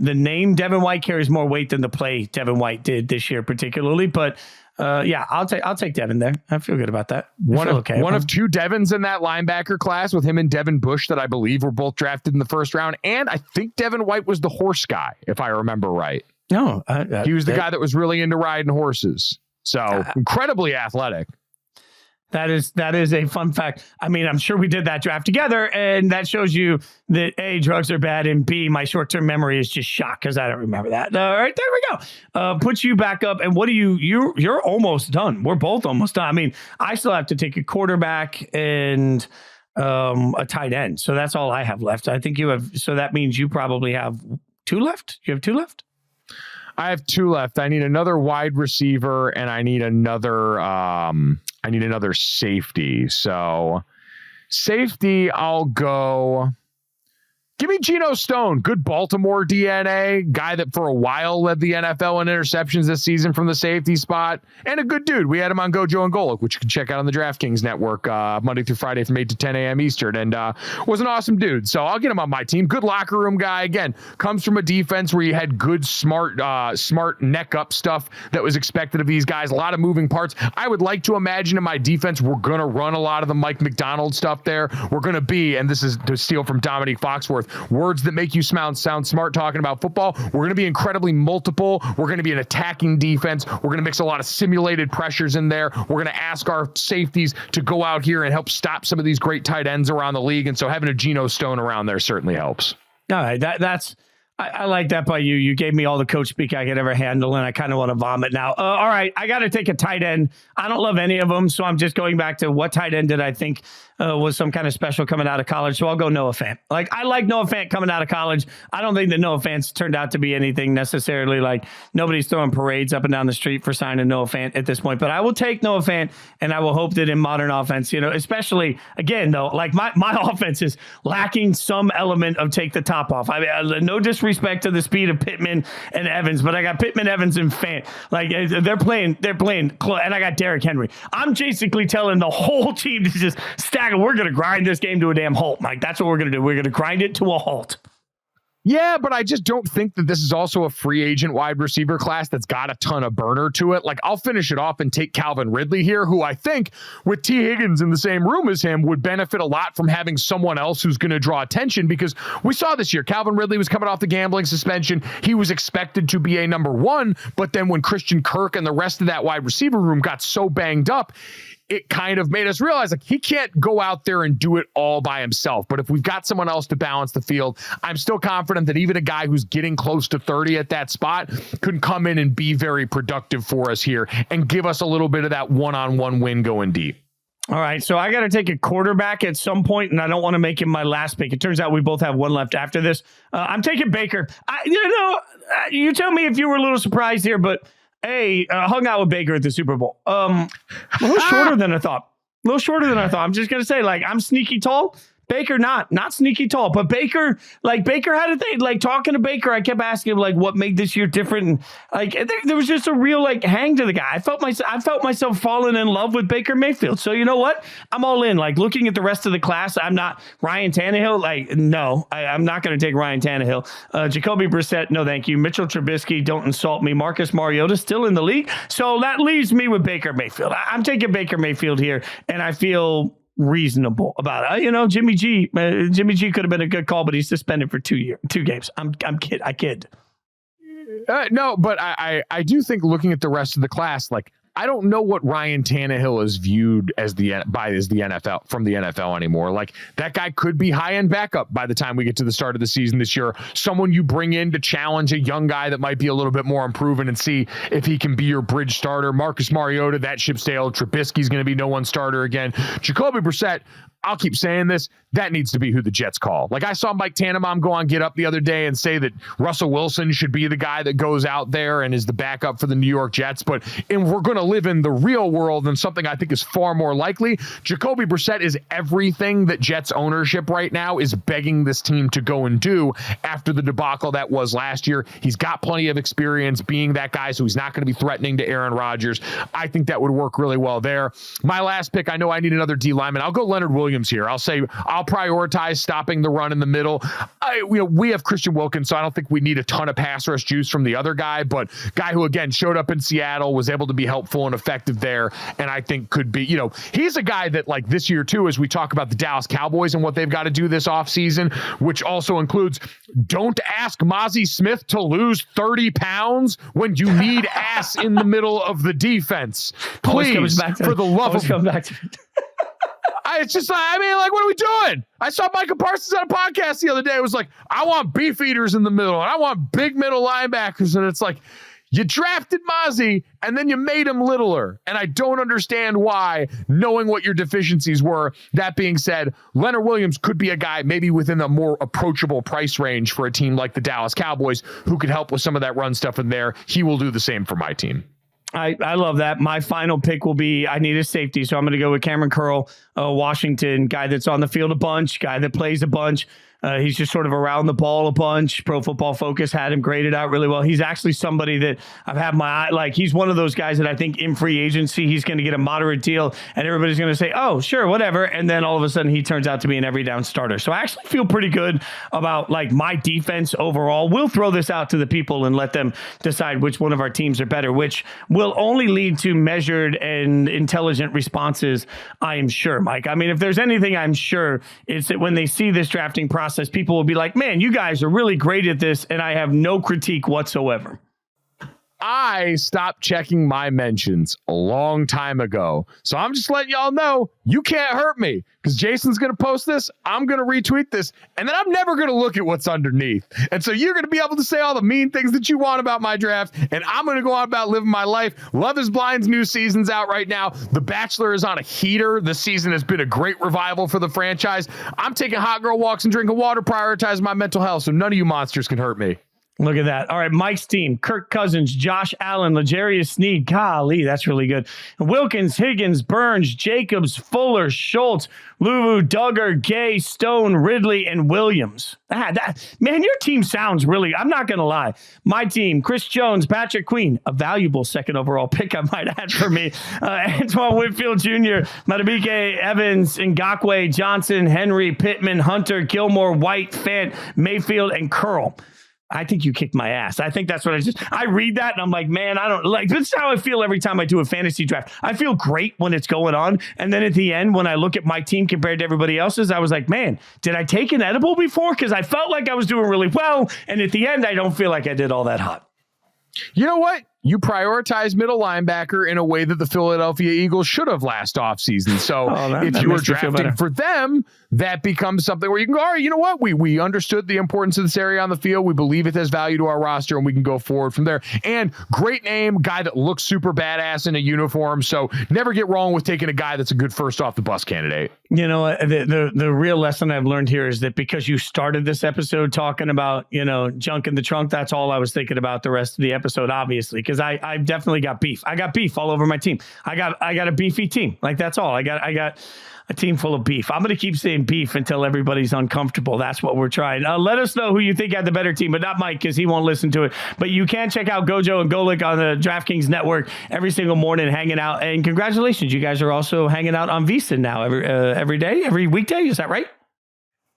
name Devin White carries more weight than the play Devin White did this year particularly. But yeah, I'll take Devin there. I feel good about that. One of two Devins in that linebacker class with him and Devin Bush that I believe were both drafted in the first round. And I think Devin White was the horse guy, if I remember right. No, he was the guy that was really into riding horses. So incredibly athletic. That is a fun fact. I mean, I'm sure we did that draft together, and that shows you that A, drugs are bad, and B, my short-term memory is just shot because I don't remember that. All right, there we go. Put you back up, and what do you're almost done. We're both almost done. I mean, I still have to take a quarterback and a tight end. So that's all I have left. I think you have, so that means you probably have 2 left. You have 2 left? I have 2 left. I need another wide receiver and I need another safety. So safety, I'll go. Give me Geno Stone, good Baltimore DNA, guy that for a while led the NFL in interceptions this season from the safety spot, and a good dude. We had him on GoJo and Golic, which you can check out on the DraftKings network Monday through Friday from 8 to 10 a.m. Eastern, and was an awesome dude. So I'll get him on my team. Good locker room guy. Again, comes from a defense where you had good, smart neck up stuff that was expected of these guys. A lot of moving parts. I would like to imagine in my defense, we're going to run a lot of the Mike McDonald stuff there. We're going to be, and this is to steal from Dominique Foxworth, words that make you sound smart talking about football. We're going to be incredibly multiple. We're going to be an attacking defense. We're going to mix a lot of simulated pressures in there. We're going to ask our safeties to go out here and help stop some of these great tight ends around the league. And so having a Geno Stone around there certainly helps. All right. I like that by you. You gave me all the coach speak I could ever handle, and I kind of want to vomit now. All right, I got to take a tight end. I don't love any of them, so I'm just going back to what tight end did I think was some kind of special coming out of college. So I'll go Noah Fant. Like, I like Noah Fant coming out of college. I don't think that Noah Fant's turned out to be anything necessarily. Like, nobody's throwing parades up and down the street for signing Noah Fant at this point. But I will take Noah Fant, and I will hope that in modern offense, especially, again, though, like my offense is lacking some element of take the top off. I mean, no disrespect to the speed of Pittman and Evans, but I got Pittman, Evans, and Fant. Like, they're playing, and I got Derrick Henry. I'm basically telling the whole team to just stack it. We're going to grind this game to a damn halt, Mike. That's what we're going to do. We're going to grind it to a halt. Yeah, but I just don't think that this is also a free agent wide receiver class that's got a ton of burner to it. Like, I'll finish it off and take Calvin Ridley here, who I think with T. Higgins in the same room as him would benefit a lot from having someone else who's going to draw attention, because we saw this year, Calvin Ridley was coming off the gambling suspension. He was expected to be a number 1, but then when Christian Kirk and the rest of that wide receiver room got so banged up, it kind of made us realize, like, he can't go out there and do it all by himself. But if we've got someone else to balance the field, I'm still confident that even a guy who's getting close to 30 at that spot could come in and be very productive for us here and give us a little bit of that one-on-one win going deep. All right, so I got to take a quarterback at some point, and I don't want to make him my last pick. It turns out we both have one left after this. I'm taking Baker. You tell me if you were a little surprised here, but hung out with Baker at the Super Bowl. A little shorter than I thought. I'm just going to say, like, I'm sneaky tall. Baker, not sneaky tall, but Baker had a thing, like, talking to Baker, I kept asking him, like, what made this year different. And, like, there was just a real, like, hang to the guy. I felt myself falling in love with Baker Mayfield. So you know what? I'm all in. Like, looking at the rest of the class, I'm not Ryan Tannehill. Like, no, I'm not going to take Ryan Tannehill. Jacoby Brissett, no thank you. Mitchell Trubisky, don't insult me. Marcus Mariota still in the league. So that leaves me with Baker Mayfield. I'm taking Baker Mayfield here, and I feel reasonable about it. Jimmy G could have been a good call, but he's suspended for 2 games. I kid. No, but I do think, looking at the rest of the class, like, I don't know what Ryan Tannehill is viewed as the NFL from the NFL anymore. Like, that guy could be high-end backup by the time we get to the start of the season this year. Someone you bring in to challenge a young guy that might be a little bit more unproven and see if he can be your bridge starter. Marcus Mariota, that ship's sailed. Trubisky's going to be no one starter again. Jacoby Brissett, I'll keep saying this, that needs to be who the Jets call. Like, I saw Mike Tannenbaum go on Get Up the other day and say that Russell Wilson should be the guy that goes out there and is the backup for the New York Jets. But we're going to live in the real world, and something I think is far more likely. Jacoby Brissett is everything that Jets ownership right now is begging this team to go and do after the debacle that was last year. He's got plenty of experience being that guy, so he's not going to be threatening to Aaron Rodgers. I think that would work really well there. My last pick, I know I need another D lineman. I'll go Leonard Williams Williams here. I'll prioritize stopping the run in the middle. We have Christian Wilkins, so I don't think we need a ton of pass rush juice from the other guy, but guy who, again, showed up in Seattle, was able to be helpful and effective there, and I think could be, he's a guy that, like, this year too, as we talk about the Dallas Cowboys and what they've got to do this offseason, which also includes, don't ask Mozzie Smith to lose 30 pounds when you need ass in the middle of the defense. Please, for the love of... It's just, what are we doing? I saw Micah Parsons on a podcast the other day. It was like, I want beef eaters in the middle, and I want big middle linebackers. And it's like, you drafted Mozzie, and then you made him littler. And I don't understand why, knowing what your deficiencies were. That being said, Leonard Williams could be a guy maybe within a more approachable price range for a team like the Dallas Cowboys who could help with some of that run stuff in there. He will do the same for my team. I love that. My final pick will be, I need a safety, so I'm going to go with Kam Curl, Washington, guy that's on the field a bunch, guy that plays a bunch. He's just sort of around the ball a bunch. Pro Football Focus had him graded out really well. He's actually somebody that I've had my eye, like, he's one of those guys that I think in free agency, he's going to get a moderate deal and everybody's going to say, oh, sure, whatever. And then all of a sudden he turns out to be an every down starter. So I actually feel pretty good about, like, my defense overall. We'll throw this out to the people and let them decide which one of our teams are better, which will only lead to measured and intelligent responses, I am sure, Mike. I mean, if there's anything I'm sure, it's that when they see this drafting process, people will be like, man, you guys are really great at this, and I have no critique whatsoever. I stopped checking my mentions a long time ago. So I'm just letting y'all know you can't hurt me, because Jason's going to post this. I'm going to retweet this, and then I'm never going to look at what's underneath. And so you're going to be able to say all the mean things that you want about my draft, and I'm going to go on about living my life. Love is Blind's new season's out right now. The Bachelor is on a heater. This season has been a great revival for the franchise. I'm taking hot girl walks and drinking water, prioritizing my mental health, so none of you monsters can hurt me. Look at that. All right, Mike's team: Kirk Cousins, Josh Allen, L'Jarius Sneed. Golly, that's really good. Wilkins, Higgins, Burns, Jacobs, Fuller, Schultz, Luvu, Duggar, Gay, Stone, Ridley, and Williams. Man, your team sounds really, I'm not going to lie. My team: Chris Jones, Patrick Queen, a valuable second overall pick, I might add, for me. Antoine Winfield Jr., Madubuike, Evans, Ngackoue, Johnson, Henry, Pittman, Hunter, Gilmore, White, Fant, Mayfield, and Curl. I think you kicked my ass. I think that's what I read that and I'm like, man, I don't like, this is how I feel every time I do a fantasy draft. I feel great when it's going on. And then at the end, when I look at my team compared to everybody else's, I was like, man, did I take an edible before? Because I felt like I was doing really well. And at the end, I don't feel like I did all that hot. You know what? You prioritize middle linebacker in a way that the Philadelphia Eagles should have last offseason. So if you were drafting for them, that becomes something where you can go, all right, you know what? We understood the importance of this area on the field. We believe it has value to our roster, and we can go forward from there. And great name, guy that looks super badass in a uniform. So never get wrong with taking a guy that's a good first off the bus candidate. You know, the real lesson I've learned here is that because you started this episode talking about, junk in the trunk, that's all I was thinking about the rest of the episode, obviously, because I definitely got beef. I got beef all over my team. I got a beefy team. Like, that's all. I got a team full of beef. I'm going to keep saying beef until everybody's uncomfortable. That's what we're trying. Let us know who you think had the better team, but not Mike, because he won't listen to it. But you can check out GoJo and Golic on the DraftKings Network every single morning, hanging out. And congratulations, you guys are also hanging out on VSiN now every day, every weekday. Is that right?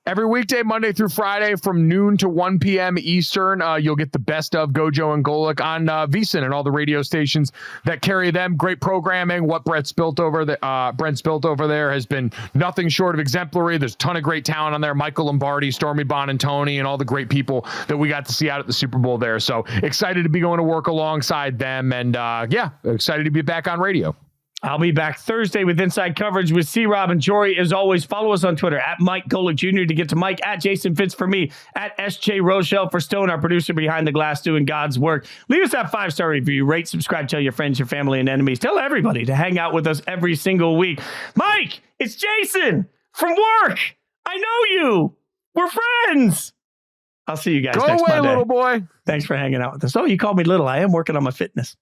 Every weekday, Monday through Friday, from noon to 1 p.m. Eastern, you'll get the best of GoJo and Golic on VSiN and all the radio stations that carry them. Great programming. What Brent's built over there has been nothing short of exemplary. There's a ton of great talent on there. Michael Lombardi, Stormy Bonantoni, and all the great people that we got to see out at the Super Bowl there. So excited to be going to work alongside them. And excited to be back on radio. I'll be back Thursday with inside coverage with C-Rob and Jory. As always, follow us on Twitter at Mike Golic Jr. to get to Mike, at Jason Fitz for me, at SJ Rochelle for Stone, our producer behind the glass doing God's work. Leave us that 5-star review. Rate, subscribe, tell your friends, your family, and enemies. Tell everybody to hang out with us every single week. Mike, it's Jason from work. I know you. We're friends. I'll see you guys next Monday. Go away, little boy. Thanks for hanging out with us. Oh, you called me little. I am working on my fitness.